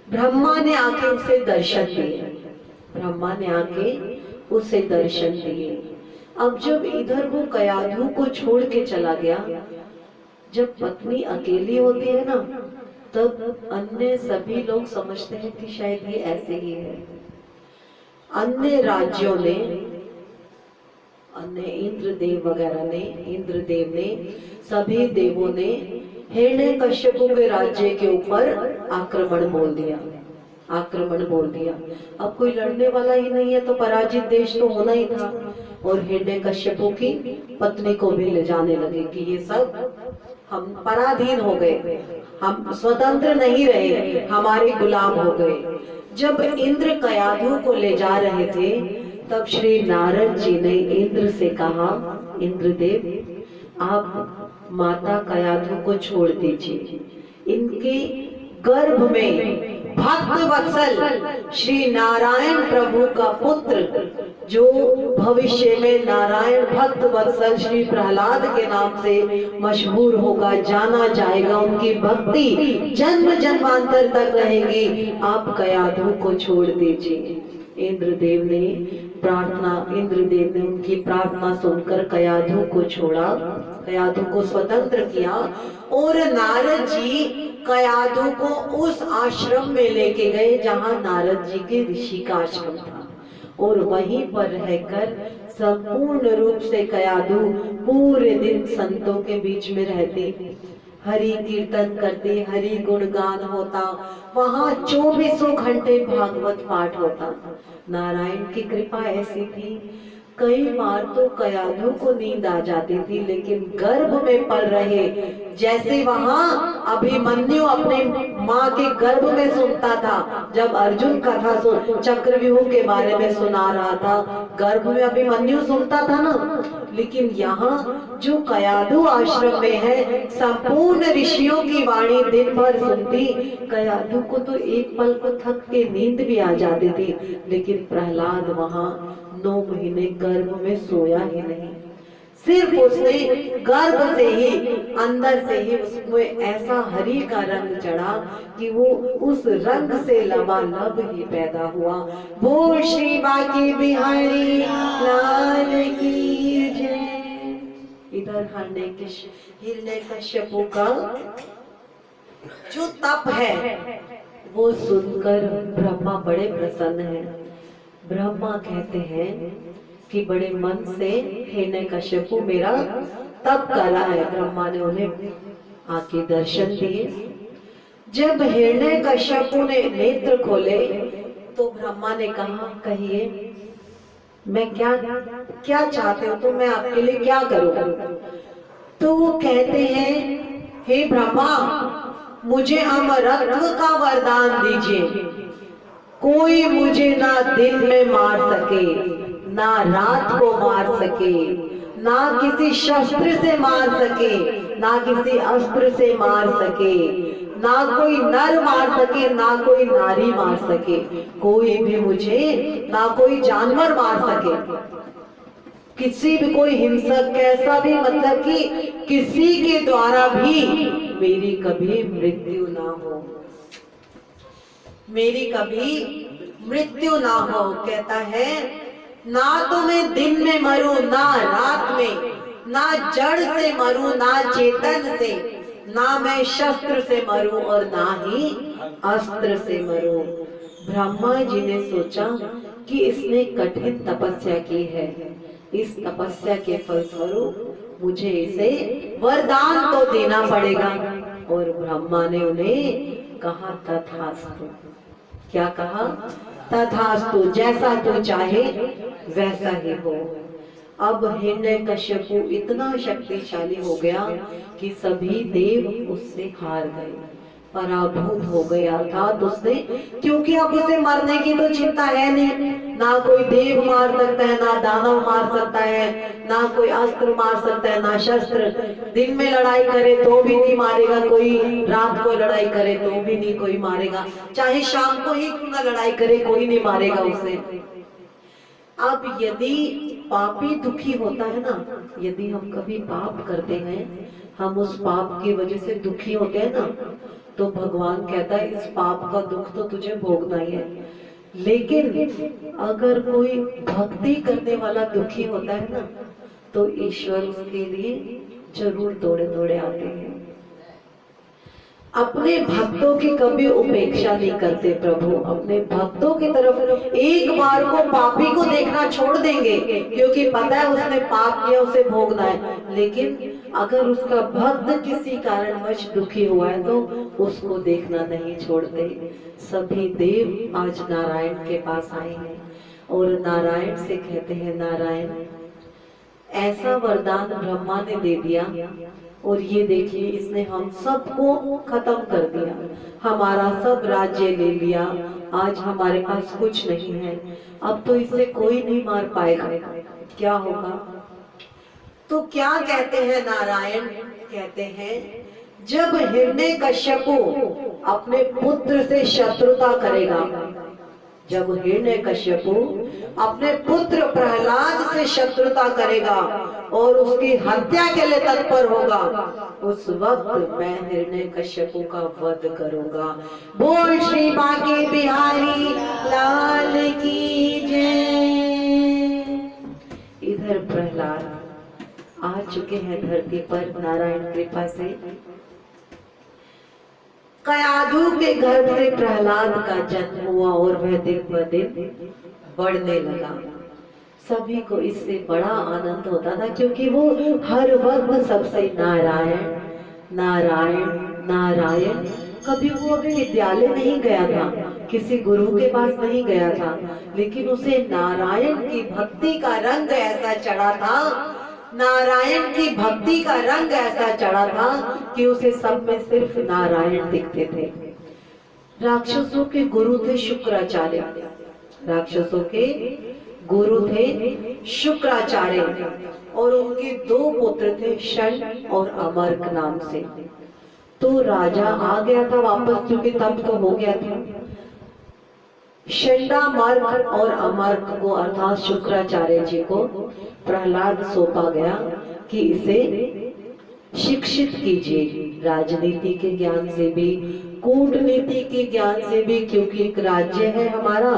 ब्रह्मा ने आके उसे दर्शन दिए, ब्रह्मा ने आके उसे दर्शन दिए। अब जब इधर वो कयाधु को छोड़ के चला गया, जब पत्नी अकेली होती है ना, तब अन्य सभी लोग समझते हैं कि शायद ये ऐसे ही है। अन्य राज्यों ने, अन्य इंद्रदेव वगैरह ने, इंद्रदेव ने, सभी देवों ने हिरण्यकश्यपु के राज्य के ऊपर आक्रमण बोल दिया, आक्रमण बोल दिया। अब कोई लड़ने वाला ही नहीं है तो पराजित देश तो होना ही था। और हिरण्यकश्यपु की पत्नी को भी ले जाने लगे कि ये सब हम पराधीन हो गए, हम स्वतंत्र नहीं रहे, हमारे गुलाम हो गए। जब इंद्र कयाधु को ले जा रहे थे तब श्री नारद जी ने इंद्र से कहा, इंद्रदेव आप माता कयाधु को छोड़ दीजिए, इनके गर्भ में भक्त वत्सल श्री नारायण प्रभु का पुत्र जो भविष्य में नारायण भक्त वत्सल श्री प्रहलाद के नाम से मशहूर होगा, जाना जाएगा, उनकी भक्ति जन्म जन्मांतर तक रहेगी, आप कयाधु को छोड़ दीजिए। इंद्रदेव ने प्रार्थना, इंद्रदेव ने उनकी प्रार्थना सुनकर कयाधु को छोड़ा, कयाधु को स्वतंत्र किया। और नारद जी कयाधु को उस आश्रम में लेके गए जहां नारद जी के ऋषि का आश्रम था, और वहीं पर रहकर संपूर्ण रूप से कयाधु पूरे दिन संतों के बीच में रहते, हरि कीर्तन करते, हरि गुणगान होता, वहां 24 घंटे भागवत पाठ होता। नारायण की कृपा ऐसी थी, कई बार तो कयाधु को नींद आ जाती थी, लेकिन गर्भ में पल रहे, जैसे वहां अभिमन्यु अपने माँ के गर्भ में सुनता था, जब अर्जुन कथा चक्रव्यूह के बारे में सुना रहा था, गर्भ में अभिमन्यु सुनता था ना, लेकिन यहाँ जो कयाधु आश्रम में है संपूर्ण ऋषियों की वाणी दिन भर सुनती। कयाधु को तो एक पल को थक के नींद भी आ जाती थी, लेकिन प्रहलाद वहां 9 महीने गर्भ में सोया ही नहीं। सिर्फ उसने गर्भ से ही, अंदर से ही उसमें ऐसा हरि का रंग चढ़ा कि वो उस रंग से लबालब ही पैदा हुआ। बोल श्री बांके बिहारी लाल की जय। इधर हिरण्यकश्यपु का जो तप है वो सुनकर ब्रह्मा बड़े प्रसन्न हैं। ब्रह्मा कहते हैं कि बड़े मन से हिरण्यकश्यपु मेरा तप कर रहा है। ब्रह्मा ने उन्हें आके दर्शन दिए। जब हिरण्यकश्यपु ने नेत्र खोले तो ब्रह्मा ने कहा, कहिए मैं क्या चाहते हो, तो मैं आपके लिए क्या करूं? तो वो कहते हैं, हे ब्रह्मा मुझे अमरत्व का वरदान दीजिए, कोई मुझे ना दिन में मार सके, ना रात को मार सके, ना किसी शस्त्र से मार सके, ना किसी अस्त्र से मार सके, ना कोई नर मार सके, ना कोई नारी मार सके, कोई भी मुझे, ना कोई जानवर मार सके, किसी भी कोई हिंसक कैसा भी, मतलब कि किसी के द्वारा भी मेरी कभी मृत्यु ना हो, मेरी कभी मृत्यु ना हो। कहता है, ना तो मैं दिन में मरूं ना रात में, ना जड़ से मरूं ना चेतन से, ना मैं शस्त्र से मरूं और ना ही अस्त्र से मरूं। ब्रह्मा जी ने सोचा कि इसने कठिन तपस्या की है, इस तपस्या के फलस्वरूप मुझे इसे वरदान तो देना पड़ेगा। और ब्रह्मा ने उन्हें कहा, तथास्तु। क्या कहा? तथास्तु, जैसा तू चाहे वैसा ही हो। अब हिरण्यकश्यपु इतना शक्तिशाली हो गया कि सभी देव उससे हार गए, पराभूत हो गए। अर्थात उसने, क्योंकि अब उसे मरने की तो चिंता है नहीं, ना कोई देव मार सकता है, ना दानव मार सकता है, ना कोई अस्त्र मार सकता है, ना शस्त्र। दिन में लड़ाई करे तो भी नहीं मारेगा कोई, रात को लड़ाई करे तो भी नहीं कोई मारेगा, चाहे शाम को ही क्यों ना लड़ाई करे कोई नहीं मारेगा उसे। अब यदि पापी दुखी होता है ना, यदि हम कभी पाप करते हैं, हम उस पाप की वजह से दुखी होते हैं ना, तो भगवान कहता है इस पाप का दुख तो तुझे भोगना ही है। लेकिन अगर कोई भक्ति करने वाला दुखी होता है ना, तो ईश्वर उसके लिए जरूर दौड़े दौड़े आते हैं। अपने भक्तों की कभी उपेक्षा नहीं करते प्रभु, अपने भक्तों की तरफ एक बार को पापी को देखना छोड़ देंगे, क्योंकि पता है उसने पाप किया, उसे भोगना है। लेकिन अगर उसका भक्त किसी कारणवश दुखी हुआ है तो उसको देखना नहीं छोड़ते। सभी देव आज नारायण के पास आए हैं और नारायण से कहते हैं, नारायण ऐसा वरदान ब्रह्मा ने दे दिया और ये देखिए इसने हम सबको खत्म कर दिया, हमारा सब राज्य ले लिया, आज हमारे पास कुछ नहीं है, अब तो इसे कोई नहीं मार पाएगा, क्या होगा? तो क्या कहते हैं नारायण? कहते हैं जब हिरण्यकश्यपु अपने पुत्र से शत्रुता करेगा, जब हिरण्यकश्यपु अपने पुत्र प्रहलाद से शत्रुता करेगा और उसकी हत्या के लिए तत्पर होगा, उस वक्त मैं हिरण्यकश्यपु का वध करूंगा। बोल श्री बांके बिहारी लाल की जय। इधर प्रहलाद आ चुके हैं धरती पर नारायण कृपा से। कयाधु के घर से प्रहलाद का जन्म हुआ और वह दिन ब दिन बढ़ने लगा। सभी को इससे बड़ा आनंद होता था, क्योंकि वो हर वक्त सबसे नारायण नारायण नारायण। कभी वो अभी विद्यालय नहीं गया था, किसी गुरु के पास नहीं गया था, लेकिन उसे नारायण की भक्ति का रंग ऐसा चढ़ा था, नारायण की भक्ति का रंग ऐसा चढ़ा था कि उसे सब में सिर्फ नारायण दिखते थे। राक्षसों के गुरु थे शुक्राचार्य, राक्षसों के गुरु थे शुक्राचार्य, और उनके दो पुत्र थे शन और अमर्क नाम से। तो राजा आ गया था वापस, क्योंकि तब तो हो गया था। षंडा मार्ग और अमार्ग को अर्थात शुक्राचार्य जी को प्रहलाद सौंपा गया कि इसे शिक्षित कीजिए, राजनीति के ज्ञान से भी, कूटनीति के ज्ञान से भी, क्योंकि एक राज्य है हमारा,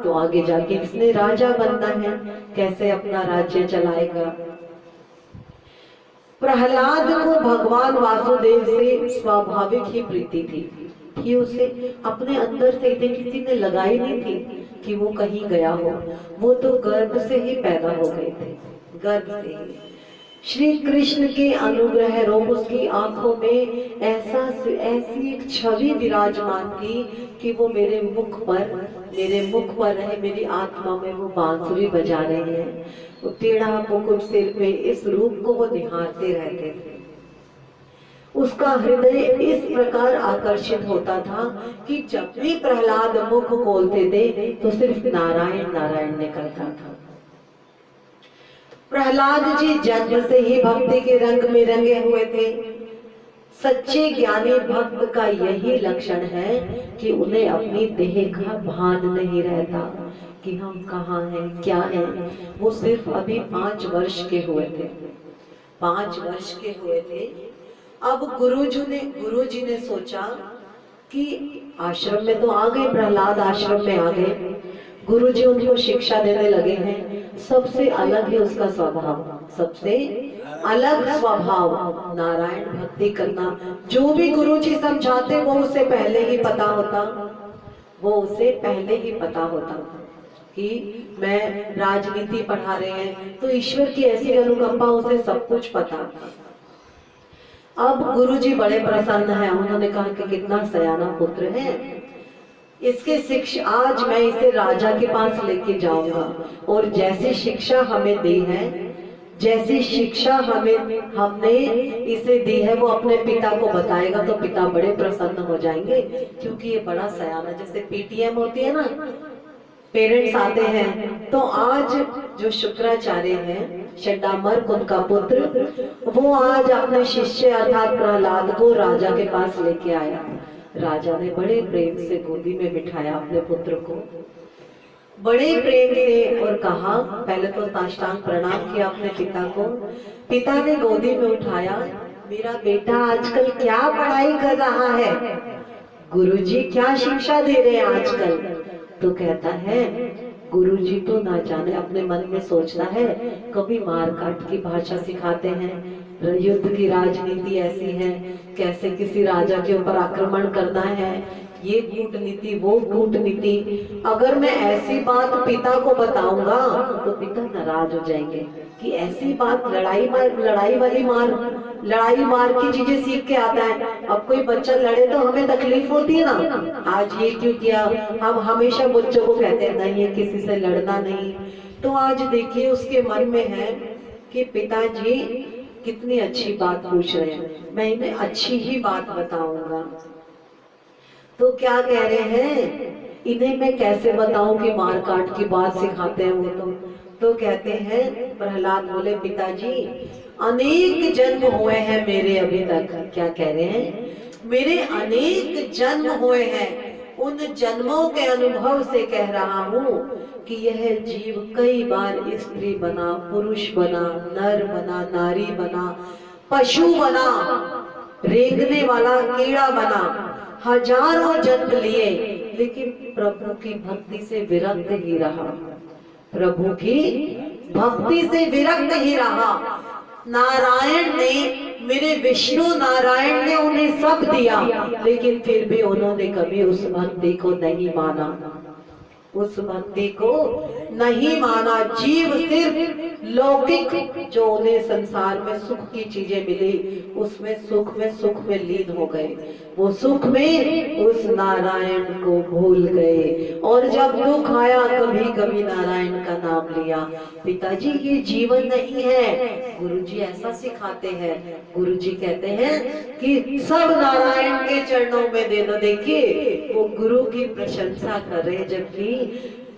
तो आगे जाके इसने राजा बनना है, कैसे अपना राज्य चलाएगा। प्रहलाद को भगवान वासुदेव से स्वाभाविक ही प्रीति थी उसे अपने अंदर से, इतने किसी ने लगाई नहीं थी कि वो कहीं गया हो, वो तो गर्भ से ही पैदा हो गए थे, गर्भ से ही। श्री कृष्ण के अनुग्रह रूप उसकी आंखों में ऐसी एक छवि विराजमान थी कि वो मेरे मुख पर रहे, मेरी आत्मा में वो बांसुरी बजा रहे हैं, वो टेढ़ा मुकुट सिर पे, इस रूप को वो निहारते रहते थे। उसका हृदय इस प्रकार आकर्षित होता था कि जब भी प्रहलाद मुख खोलते थे तो सिर्फ नारायण नारायण निकलता था। प्रहलाद जी जन्म से ही भक्ति के रंग में रंगे हुए थे। सच्चे ज्ञानी भक्त का यही लक्षण है कि उन्हें अपनी देह का भान नहीं रहता कि हम कहाँ हैं, क्या हैं। वो सिर्फ अभी 5 वर्ष के हुए थे, 5 वर्ष के हुए थे। अब गुरुजी ने सोचा कि आश्रम में तो आ गए, प्रहलाद आश्रम में आ गए, गुरुजी उनको शिक्षा देने लगे हैं। सबसे अलग है उसका स्वभाव, सबसे अलग स्वभाव, नारायण भक्ति करना। जो भी गुरुजी समझाते वो उसे पहले ही पता होता, वो उसे पहले ही पता होता कि मैं राजनीति पढ़ा रहे हैं तो ईश्वर की ऐसी अनुकंपा, उसे सब कुछ पता। अब गुरुजी बड़े प्रसन्न हैं, उन्होंने कहा कि कितना सयाना पुत्र है, इसके शिक्षा आज मैं इसे राजा के पास लेके जाऊंगा और जैसी शिक्षा हमें दी है, जैसी शिक्षा हमने इसे दी है वो अपने पिता को बताएगा तो पिता बड़े प्रसन्न हो जाएंगे, क्योंकि ये बड़ा सयाना, जैसे पीटीएम होती है ना, पेरेंट्स आते हैं। तो आज जो शुक्राचार्य हैं षडामर्क उनका पुत्र, वो आज अपने शिष्य अर्थात प्रहलाद को राजा के पास लेके आया। राजा ने बड़े प्रेम से गोदी में बिठाया अपने पुत्र को, बड़े प्रेम से, और कहा, पहले तो साष्टांग प्रणाम किया अपने पिता को। पिता ने गोदी में उठाया, मेरा बेटा आजकल क्या पढ़ाई कर रहा है, गुरुजी क्या शिक्षा दे रहे हैं आजकल? तो कहता है, गुरुजी तो ना जाने, अपने मन में सोचता है, कभी मार काट की भाषा सिखाते हैं, युद्ध की राजनीति ऐसी है, कैसे किसी राजा के ऊपर आक्रमण करना है, ये कूटनीति वो कूटनीति। अगर मैं ऐसी बात पिता को बताऊंगा तो पिता नाराज हो जाएंगे कि ऐसी बात, लड़ाई मार की चीजें सीख के आता है। अब कोई बच्चा लड़े तो हमें तकलीफ होती है ना, आज ये क्यों किया, हम हमेशा बच्चों को कहते हैं नहीं, किसी से लड़ना नहीं। तो आज देखिए उसके मन में है कि पिताजी कितनी अच्छी बात पूछ रहे हैं, मैं इन्हें अच्छी ही बात बताऊंगा। तो क्या कह रहे हैं, इन्हें मैं कैसे बताऊं कि मार काट की बात सिखाते हैं वो तो कहते हैं, प्रहलाद बोले, पिताजी अनेक जन्म हुए हैं मेरे अभी तक। क्या कह रहे हैं, मेरे अनेक जन्म हुए हैं, उन जन्मों के अनुभव से कह रहा हूँ कि यह जीव कई बार स्त्री बना, पुरुष बना, नर बना, नारी बना, पशु बना, रेंगने वाला कीड़ा बना, हजारों जन्म लिए, लेकिन प्रभु की भक्ति से विरक्त ही रहा, प्रभु की भक्ति से विरक्त ही रहा। नारायण ने, मेरे विष्णु नारायण ने उन्हें सब दिया, लेकिन फिर भी उन्होंने कभी उस भक्ति को नहीं माना, उस भक्ति को नहीं माना। जीव सिर्फ लौकिक जो उन्हें संसार में सुख की चीजें मिली, उसमें सुख में लीन हो गए, वो सुख में उस नारायण को भूल गए, और जब दुख आया कभी कभी नारायण का नाम लिया। पिताजी ये जीवन नहीं है, गुरुजी ऐसा सिखाते हैं। गुरुजी कहते हैं कि सब नारायण के चरणों में दे दो। देखिए वो गुरु की प्रशंसा कर रहे, जबकि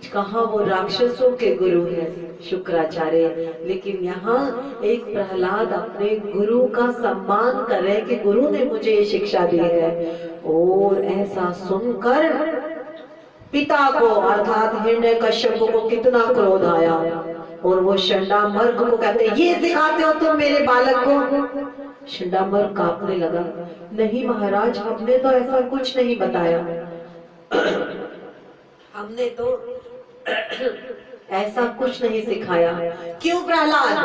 कहा वो राक्षसों के गुरु है शुक्राचार्य, लेकिन यहाँ एक प्रहलाद अपने गुरु का सम्मान कर रहे कि गुरु ने मुझे ये शिक्षा दी है। और ऐसा सुनकर पिता को अर्थात हिरण्यकश्यप को कितना क्रोध आया, और वो षडामर्क को कहते, ये सिखाते हो तुम मेरे बालक को? षडामर्क कांपने लगा, नहीं महाराज, हमने तो ऐसा कुछ नहीं बताया, हमने तो ऐसा कुछ नहीं सिखाया। क्यों प्रहलाद?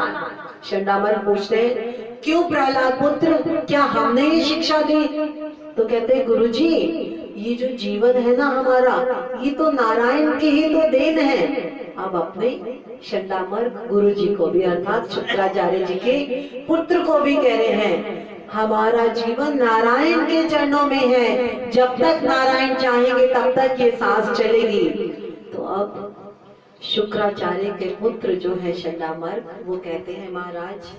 षडामर्क पूछते हैं, क्यों प्रहलाद पुत्र, क्या हमने ये शिक्षा दी? तो कहते हैं, गुरुजी ये जो जीवन है ना हमारा, ये तो नारायण की ही तो देन है। अब अपने षडामर्क गुरुजी को भी अर्थात शुक्राचार्य जी के पुत्र को भी कह रहे हैं, हमारा जीवन नारायण के चरणों में है, जब तक नारायण चाहेंगे तब तक ये सांस चलेगी। तो अब शुक्राचार्य के पुत्र जो है षडामर्क, वो कहते हैं, महाराज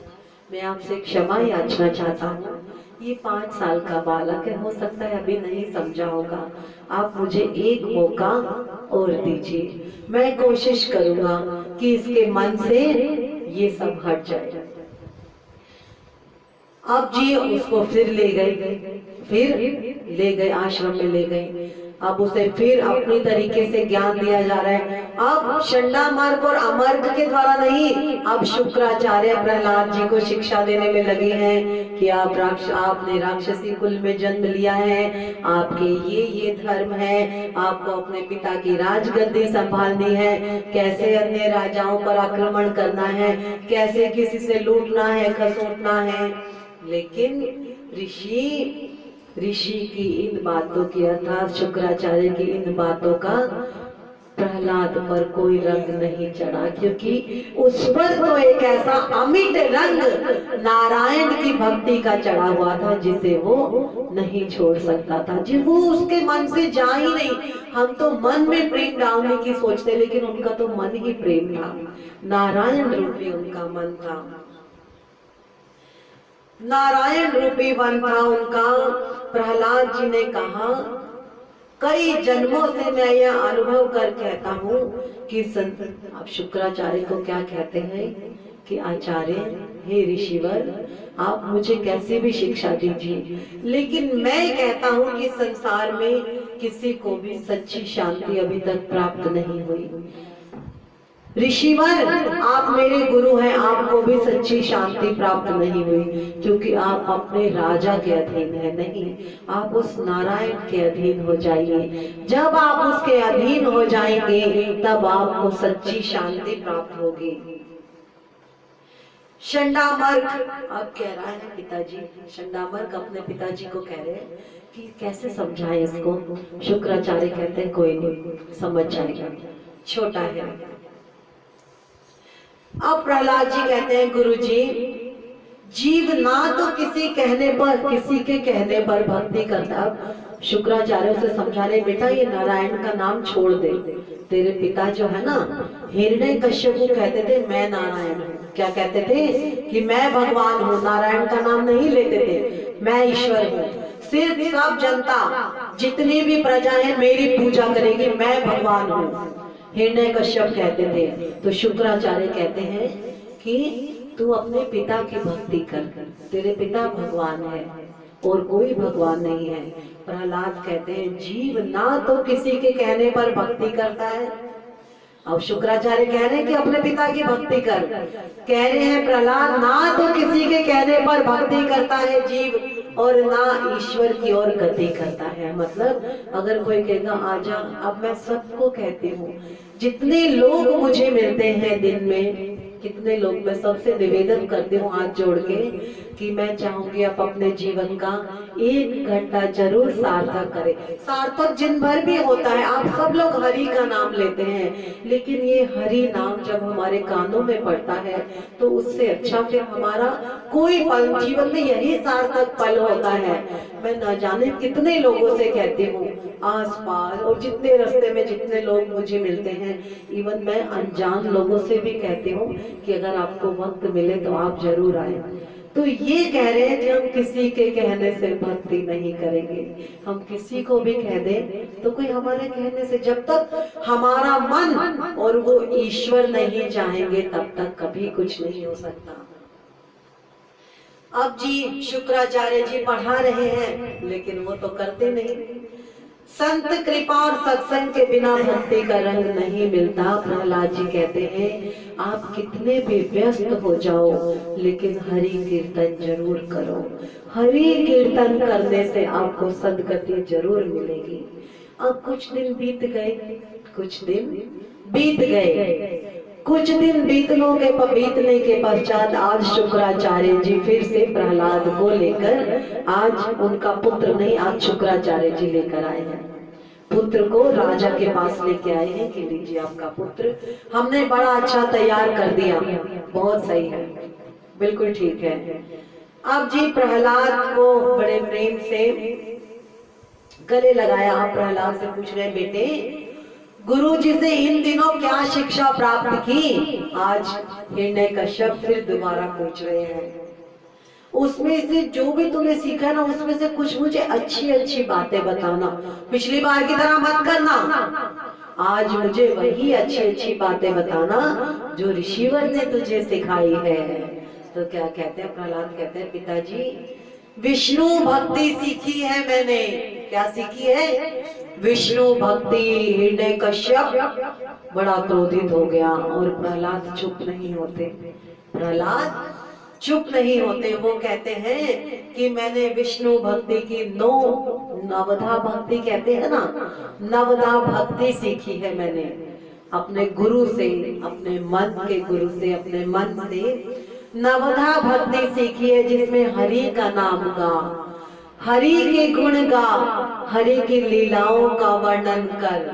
मैं आपसे क्षमा याचना चाहता हूँ, ये 5 साल का बालक है, हो सकता है अभी नहीं समझा होगा, आप मुझे एक मौका और दीजिए, मैं कोशिश करूंगा कि इसके मन से ये सब हट जाए। अब जी उसको फिर ले गए आश्रम में ले गए। अब उसे फिर अपनी तरीके से ज्ञान दिया जा रहा है। अब षडामर्क और अमर्क के द्वारा नहीं, अब शुक्राचार्य प्रहलाद जी को शिक्षा देने में लगे हैं कि आपने राक्षसी कुल में जन्म लिया है, आपके ये धर्म है, आपको अपने पिता की राजगद्दी संभालनी है, कैसे अन्य राजाओं पर आक्रमण करना है, कैसे किसी से लूटना है, खसोटना है। लेकिन ऋषि की इन बातों की अर्थात शुक्राचार्य की इन बातों का प्रहलाद पर कोई रंग नहीं चढ़ा, क्योंकि उस पर तो एक ऐसा अमिट रंग नारायण की भक्ति का चढ़ा हुआ था जिसे वो नहीं छोड़ सकता था जी। वो उसके मन से जा ही नहीं। हम तो मन में प्रेम डालने की सोचते, लेकिन उनका तो मन ही प्रेम था, नारायण रूपी उनका मन था, नारायण रूपी वन था उनका। प्रहलाद जी ने कहा, कई जन्मों से मैं यह अनुभव कर कहता हूँ कि संत। आप शुक्राचार्य को क्या कहते हैं कि आचार्य, हे ऋषिवर, आप मुझे कैसे भी शिक्षा दीजिए, लेकिन मैं कहता हूँ कि संसार में किसी को भी सच्ची शांति अभी तक प्राप्त नहीं हुई। ऋषिवर, आप मेरे गुरु हैं, आपको भी सच्ची शांति प्राप्त नहीं हुई, क्योंकि आप अपने राजा के अधीन है। नहीं, आप उस नारायण के अधीन हो जाइए। जब आप उसके अधीन हो जाएंगे तब आपको सच्ची शांति प्राप्त होगी। शंडामर्क अब कह रहा है पिताजी, शंडामर्क अपने पिताजी को कह रहे हैं कि कैसे समझाएं इसको। शुक्राचार्य कहते हैं कोई नहीं, समझ जाएगा, छोटा है। अब प्रहलाद जी कहते हैं, गुरुजी, जीव ना तो किसी के कहने पर भक्ति करता। शुक्राचार्य से समझा रहे, बेटा ये नारायण का नाम छोड़ दे। तेरे पिता जो है ना, हिरण्यकश्यप को कहते थे मैं नारायण हूँ। क्या कहते थे कि मैं भगवान हूँ, नारायण का नाम नहीं लेते थे, मैं ईश्वर हूँ। सिर्फ सब जनता, जितनी भी प्रजा है, मेरी पूजा करेगी, मैं भगवान हूँ, हिरण्यकश्यप कहते थे। तो शुक्राचार्य कहते हैं कि तू अपने पिता की भक्ति कर, तेरे पिता भगवान है और कोई भगवान नहीं है। प्रहलाद कहते हैं, जीव ना तो किसी के कहने पर भक्ति करता है। अब शुक्राचार्य कह रहे हैं कि अपने पिता की भक्ति कर, कह रहे हैं प्रहलाद, ना तो किसी के कहने पर भक्ति करता है जीव, और ना ईश्वर की ओर गति करता है। मतलब अगर कोई कहेगा आजा, अब मैं सबको कहती हूँ, जितने लोग मुझे मिलते हैं दिन में, कितने लोग, मैं सबसे निवेदन करती हूँ हाथ जोड़ के कि मैं चाहूंगी आप अपने जीवन का 1 घंटा जरूर सार्थक करें। सार्थक दिन भर भी होता है, आप सब लोग हरि का नाम लेते हैं, लेकिन ये हरि नाम जब हमारे कानों में पड़ता है तो उससे अच्छा फिर हमारा कोई पल जीवन में, यही सार्थक पल होता है। मैं न जाने कितने लोगों से कहती हूँ आस पास, और जितने रास्ते में जितने लोग मुझे मिलते हैं, इवन मैं अनजान लोगों से भी कहती हूँ कि अगर आपको वक्त मिले तो आप जरूर आए। तो ये कह रहे हैं कि हम किसी के कहने से भक्ति नहीं करेंगे। हम किसी को भी कह दें तो कोई हमारे कहने से, जब तक हमारा मन और वो ईश्वर नहीं चाहेंगे तब तक कभी कुछ नहीं हो सकता। अब जी शुक्राचार्य जी पढ़ा रहे हैं, लेकिन वो तो करते नहीं। संत कृपा और सत्संग के बिना भक्ति का रंग नहीं मिलता। प्रहलाद जी कहते हैं, आप कितने भी व्यस्त हो जाओ, लेकिन हरि कीर्तन जरूर करो। हरि कीर्तन करने से आपको सद्गति जरूर मिलेगी। अब कुछ दिन बीत गए, कुछ दिन बीत गए, कुछ दिन बीतने के पश्चात आज शुक्राचार्य जी फिर से प्रहलाद को लेकर, आज उनका पुत्र नहीं, आज शुक्राचार्य जी लेकर आए हैं। पुत्र को राजा के पास लेके आए हैं कि लीजिए आपका पुत्र, हमने बड़ा अच्छा तैयार कर दिया, बहुत सही है, बिल्कुल ठीक है। अब जी प्रहलाद को बड़े प्रेम से गले लगाया। आप प्रहलाद से पूछ रहे, बेटे गुरु जी से इन दिनों क्या शिक्षा प्राप्त की? आज हिरण्यकश्यप फिर दोबारा पूछ रहे हैं। उसमें से जो भी तुमने सीखा ना, उसमें से कुछ मुझे अच्छी अच्छी बातें बताना, पिछली बार की तरह मत करना। आज मुझे वही अच्छी अच्छी बातें बताना जो ऋषिवर ने तुझे सिखाई है। तो क्या कहते हैं प्रहलाद, कहते हैं पिताजी विष्णु भक्ति सीखी है मैंने। क्या सीखी है? विष्णु भक्ति। हिरण्यकश्यप बड़ा क्रोधित हो गया और प्रहलाद चुप नहीं होते। प्रहलाद चुप नहीं होते, वो कहते हैं कि मैंने विष्णु भक्ति की नवधा भक्ति कहते हैं ना, नवधा भक्ति सीखी है मैंने अपने गुरु से, अपने मन के गुरु से, अपने मन से नवधा भक्ति सीखी है, जिसमें हरि का नाम गा, हरि के गुण गा, हरि की लीलाओं का वर्णन कर,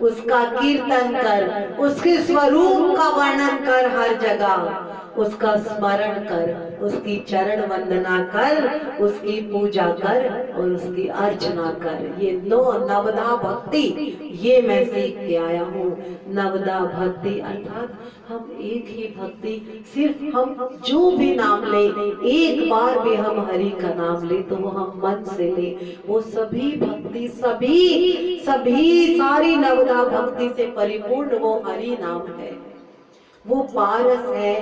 उसका कीर्तन कर, उसके स्वरूप का वर्णन कर, हर जगह उसका स्मरण कर, उसकी चरण वंदना कर, उसकी पूजा कर और उसकी अर्चना कर। ये नवदा भक्ति, ये मैं सीख के आया हूँ। नवदा भक्ति अर्थात हम एक ही भक्ति, सिर्फ हम जो भी नाम ले, एक बार भी हम हरि का नाम ले तो वो हम मन से ले, वो सभी भक्ति, सभी सभी सारी नवदा भक्ति से परिपूर्ण वो हरि नाम है। वो पारस है,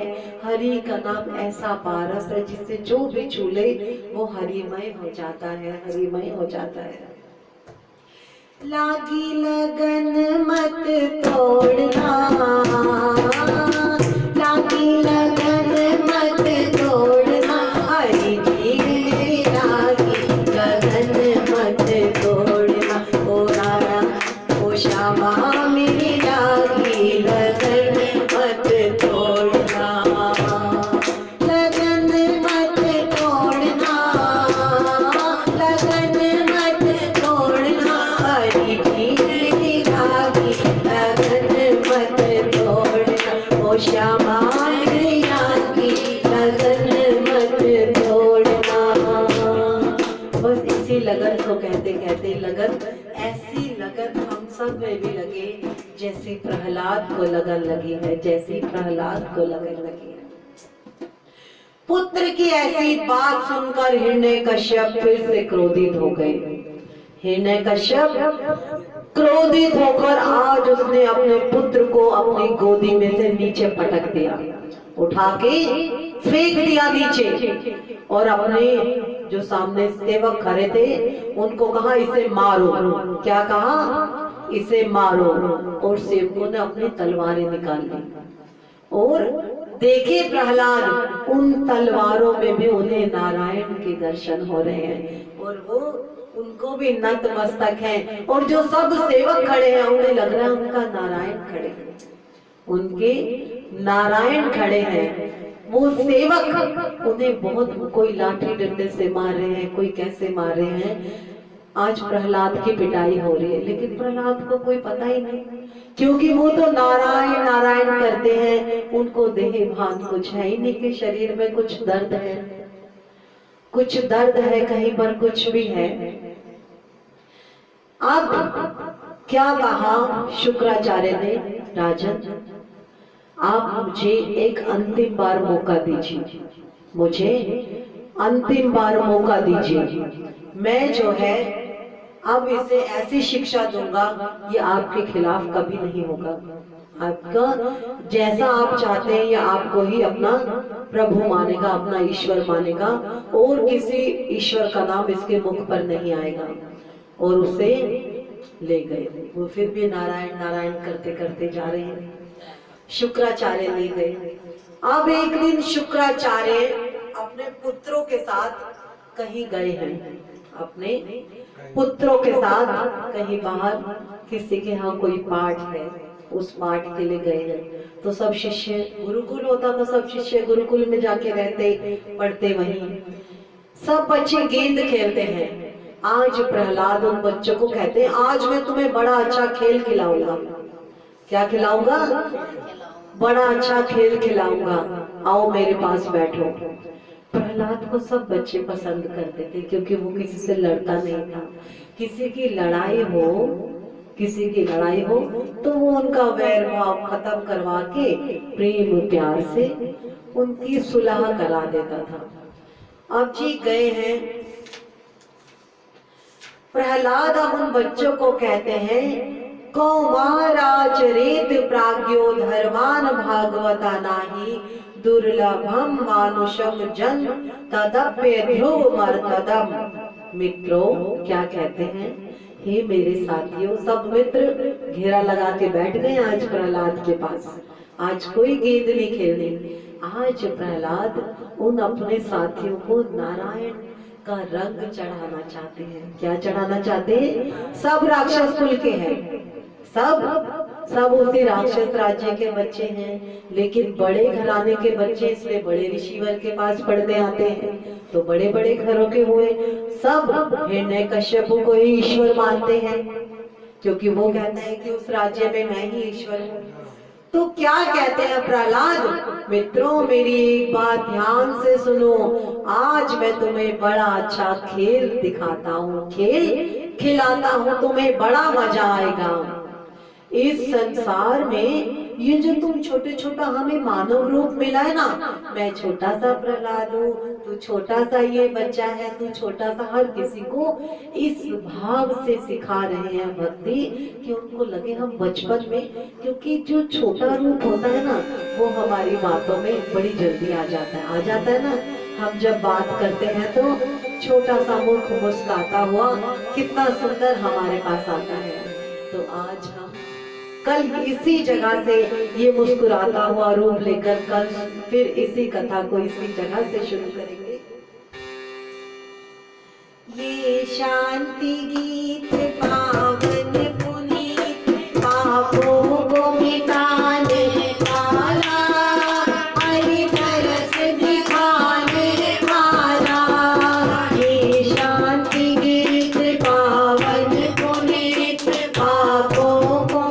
हरि का नाम ऐसा पारस है जिससे जो भी छू ले वो हरिमय हो जाता है, हरिमय हो जाता है। लागी लगन मत तोड़ना, लागी लगन मत तोड़ना, हरि जी मेरी लागी लगन मत तोड़ना, ओ राया ओ श्यामा मेरी लागी लगन मत तोड़ना, लगन मत तोड़ना, लगन मत तोड़ना, हरि जी मेरी लागी लगन मत तोड़ना, ओ श्यामा मेरी लागी लगन मत तोड़ना। बस इसी लगन को कहते कहते, लगन ऐसी लगन हम सब में भी लगे जैसी प्रहलाद को लगन लगी है, जैसी प्रहलाद को लगन लगी है। पुत्र की ऐसी बात सुनकर हिरण्यकश्यप फिर से क्रोधित हो गए। हिरण्यकश्यप क्रोधित होकर आज उसने अपने पुत्र को अपनी गोदी में से नीचे पटक दिया, उठा के फेंक दिया नीचे, और अपने जो सामने सेवक खड़े थे उनको कहा इसे मारो। क्या कहा? इसे मारो। और सेवकों ने अपनी तलवारें निकाल ली और देखे प्रहलाद, उन तलवारों में भी उन्हें नारायण के दर्शन हो रहे हैं और वो उनको भी नतमस्तक हैं, और जो सब सेवक खड़े हैं उन्हें लग रहा है उनका नारायण खड़े हैं, उनके नारायण खड़े हैं। वो सेवक उन्हें बहुत, कोई लाठी डंडे से मार रहे हैं, कोई कैसे मार रहे हैं। आज प्रहलाद की पिटाई हो रही है, लेकिन प्रहलाद को कोई पता ही नहीं, क्योंकि वो तो नारायण नारायण करते हैं, उनको देह भान कुछ है ही नहीं कि शरीर में कुछ दर्द है, कुछ दर्द है कहीं पर, कुछ भी है। अब क्या कहा शुक्राचार्य ने, राजन आप मुझे एक अंतिम बार मौका दीजिए, मुझे अंतिम बार मौका दीजिए, मैं जो है अब इसे ऐसी शिक्षा दूंगा ये आपके खिलाफ कभी नहीं होगा। आपका जैसा आप चाहते हैं, या आपको ही अपना प्रभु मानेगा, अपना ईश्वर मानेगा, और किसी ईश्वर का नाम इसके मुख पर नहीं आएगा। और उसे ले गए, वो फिर भी नारायण नारायण करते करते जा रहे हैं। शुक्राचार्य ले गए। अब एक दिन शुक्राचार्य अपने पुत्रों के साथ कहीं गए हैं, अपने पुत्रों के साथ कहीं बाहर, किसी के यहाँ कोई पाठ है, उस पाठ के लिए गए हैं। तो सब शिष्य, गुरुकुल होता तो सब शिष्य गुरुकुल में जाके रहते, पढ़ते, वहीं सब बच्चे गेंद खेलते हैं। आज प्रहलाद उन बच्चों को कहते हैं आज मैं तुम्हें बड़ा अच्छा खेल खिलाऊंगा। क्या खिलाऊंगा? बड़ा अच्छा खेल खिलाऊंगा, आओ मेरे पास बैठो। प्रहलाद को सब बच्चे पसंद करते थे, क्योंकि वो किसी से लड़ता नहीं था। किसी की लड़ाई हो, किसी की लड़ाई हो तो वो उनका वैर भाव खत्म करवा के प्रेम प्यार से उनकी सुलह करा देता था। अब जी गए हैं प्रहलाद, अब उन बच्चों को कहते हैं कौमाराचरेत प्राज्ञो धर्मान भागवता नाही दुर्लभम मानुषम जन्म तदप्य ध्रुव मर्तदम। मित्रों क्या कहते हैं, हे मेरे साथियों, सब मित्र घेरा लगा के बैठ गए आज प्रहलाद के पास। आज कोई गेंद नहीं खेलनी, आज प्रहलाद उन अपने साथियों को नारायण का रंग चढ़ाना चाहते हैं। क्या चढ़ाना चाहते हैं? सब राक्षस कुल के हैं, सब उसी राक्षस राज्य के बच्चे हैं, लेकिन बड़े घराने के बच्चे, इसलिए बड़े ऋषिवर के पास पढ़ने आते हैं। तो बड़े बड़े घरों के हुए सब हिरण्यकश्यप को ही ईश्वर मानते हैं। क्योंकि वो कहते हैं कि उस राज्य में मैं ही ईश्वर हूँ। तो क्या कहते हैं प्रहलाद? मित्रों मेरी एक बात ध्यान से सुनो, आज मैं तुम्हें बड़ा अच्छा खेल दिखाता हूँ, खेल खिलाता हूँ, तुम्हें बड़ा मजा आएगा। इस संसार में ये जो तुम छोटे छोटा हमें मानव रूप मिला है ना, मैं छोटा सा प्रहलाद हूँ, तू छोटा सा ये बच्चा है, तू छोटा सा, हर किसी को इस भाव से सिखा रहे हैं भक्ति कि उनको लगे हम बचपन में, क्योंकि जो छोटा रूप होता है ना वो हमारी बातों में बड़ी जल्दी आ जाता है ना। हम जब बात करते हैं तो छोटा सा मुख मुस्कुराता हुआ कितना सुंदर हमारे पास आता है। तो आज हम कल इसी जगह से ये मुस्कुराता हुआ रूप लेकर कल फिर इसी कथा को इसी जगह से शुरू करेंगे। ये शांति गीत पावन पुनीत, पापों को मिटाने वाला, हरि तरस दिखाने वाला। ये शांति गीत पावन पुनीत, पापों को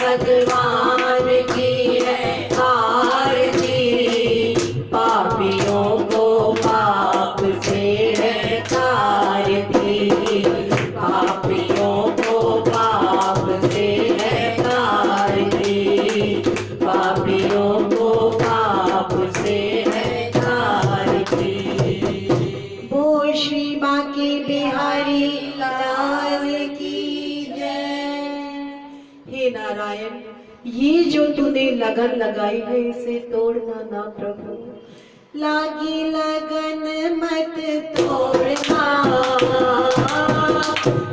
भगवान की है आरती, पापियों को पाप से है तारती, पापियों को पाप से है तारती, पापियों को पाप से है तारती। वो श्री बांके बिहारी लाल की जय। हे नारायण, ये जो तूने लगन लगाई है इसे तोड़ना ना प्रभु, लागी लगन मत तोड़ना,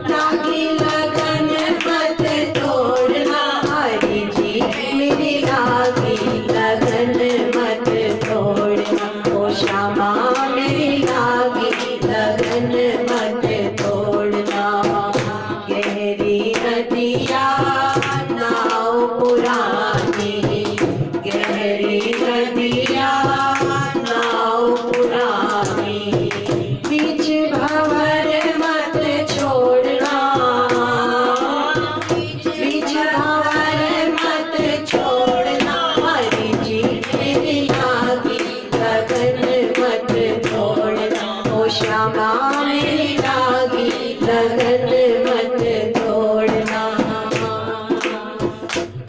लागी लगन मत तोड़ना, हरि जी मेरी लागी लगन मत तोड़ना, ओ श्यामा मेरी लागी लगन मत तोड़ना। गहरी नदिया नाव पुरानी, गहरी नदिया नाव पुरानी, बीच भंवर मत छोड़ना, बीच भंवर मत छोड़ना, हरि जी मेरी लागी लगन मत तोड़ना, ओ श्यामा मेरी लागी लगन मत तोड़ना।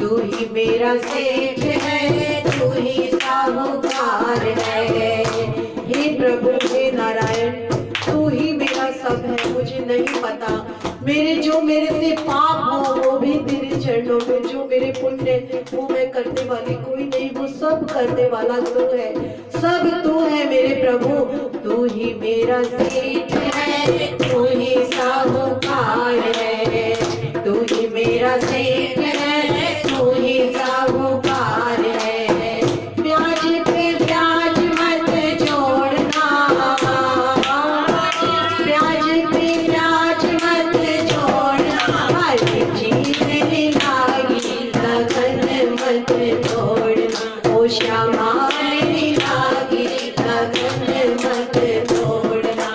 तू ही मेरा सेठ है, तू ही साहूकार है, हे प्रभु हे नारायण, तू ही मेरा सब है। मुझे नहीं पता मेरे से पाप हो वो भी तेरे चरणों में, जो मेरे पुण्य वो मैं करने वाली कोई नहीं, वो सब करने वाला तू है, सब तू है मेरे प्रभु। तू ही मेरा सेठ है, तू ही साहूकार है, तू ही मेरा सेठ है, तू ही साहूकार है। ब्याज पे ब्याज मत जोड़ना, ब्याज पे ब्याज मत जोड़ना, हरि जी मेरी लागी लगन मत तोड़ना, ओ श्यामा मेरी लागी लगन मत तोड़ना।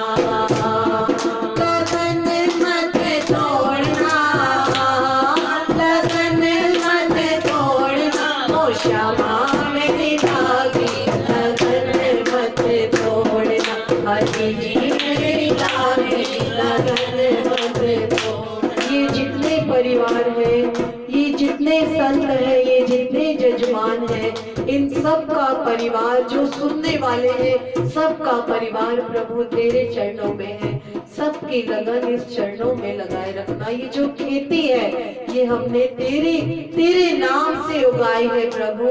इन सब का परिवार जो सुनने वाले हैं, सबका परिवार प्रभु तेरे चरणों में है। सबकी लगन इस चरणों में लगाए रखना। ये जो खेती है ये हमने तेरे तेरे नाम से उगाई है प्रभु।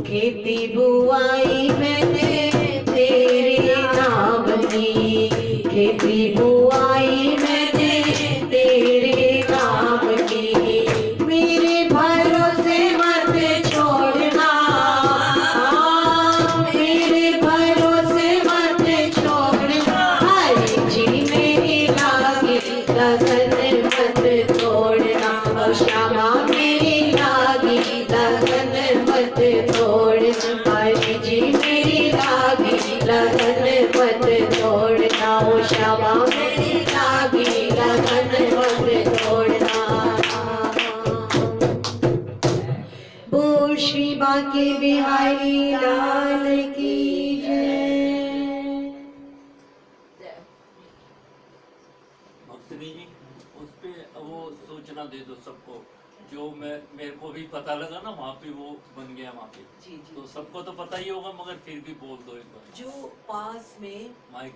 खेती बुआई मैंने तेरे नाम की, खेती बुआई मैंने तेरे नाम की। मेरे भरोसे मत छोड़ना, मेरे भरोसे मत छोड़ना। हरि जी मेरी लागी लगन मत तोड़ना। और श्यामा मेरी लागी लगन मत तोड़ना। हरि जी मेरी लागी लगन मत तोड़ना। ओ श्यामा मेरी लागी लगन मत तोड़ना। बोल श्री बांके बिहारी लाल की जय। भक्तनी जी उस पे वो सूचना दे दो सबको, जो मेरे को भी पता लगा ना वहाँ पे वो बन गया वहाँ पे। जी जी। तो सबको तो पता ही होगा मगर फिर भी बोल दो एक बार जो पास में माइक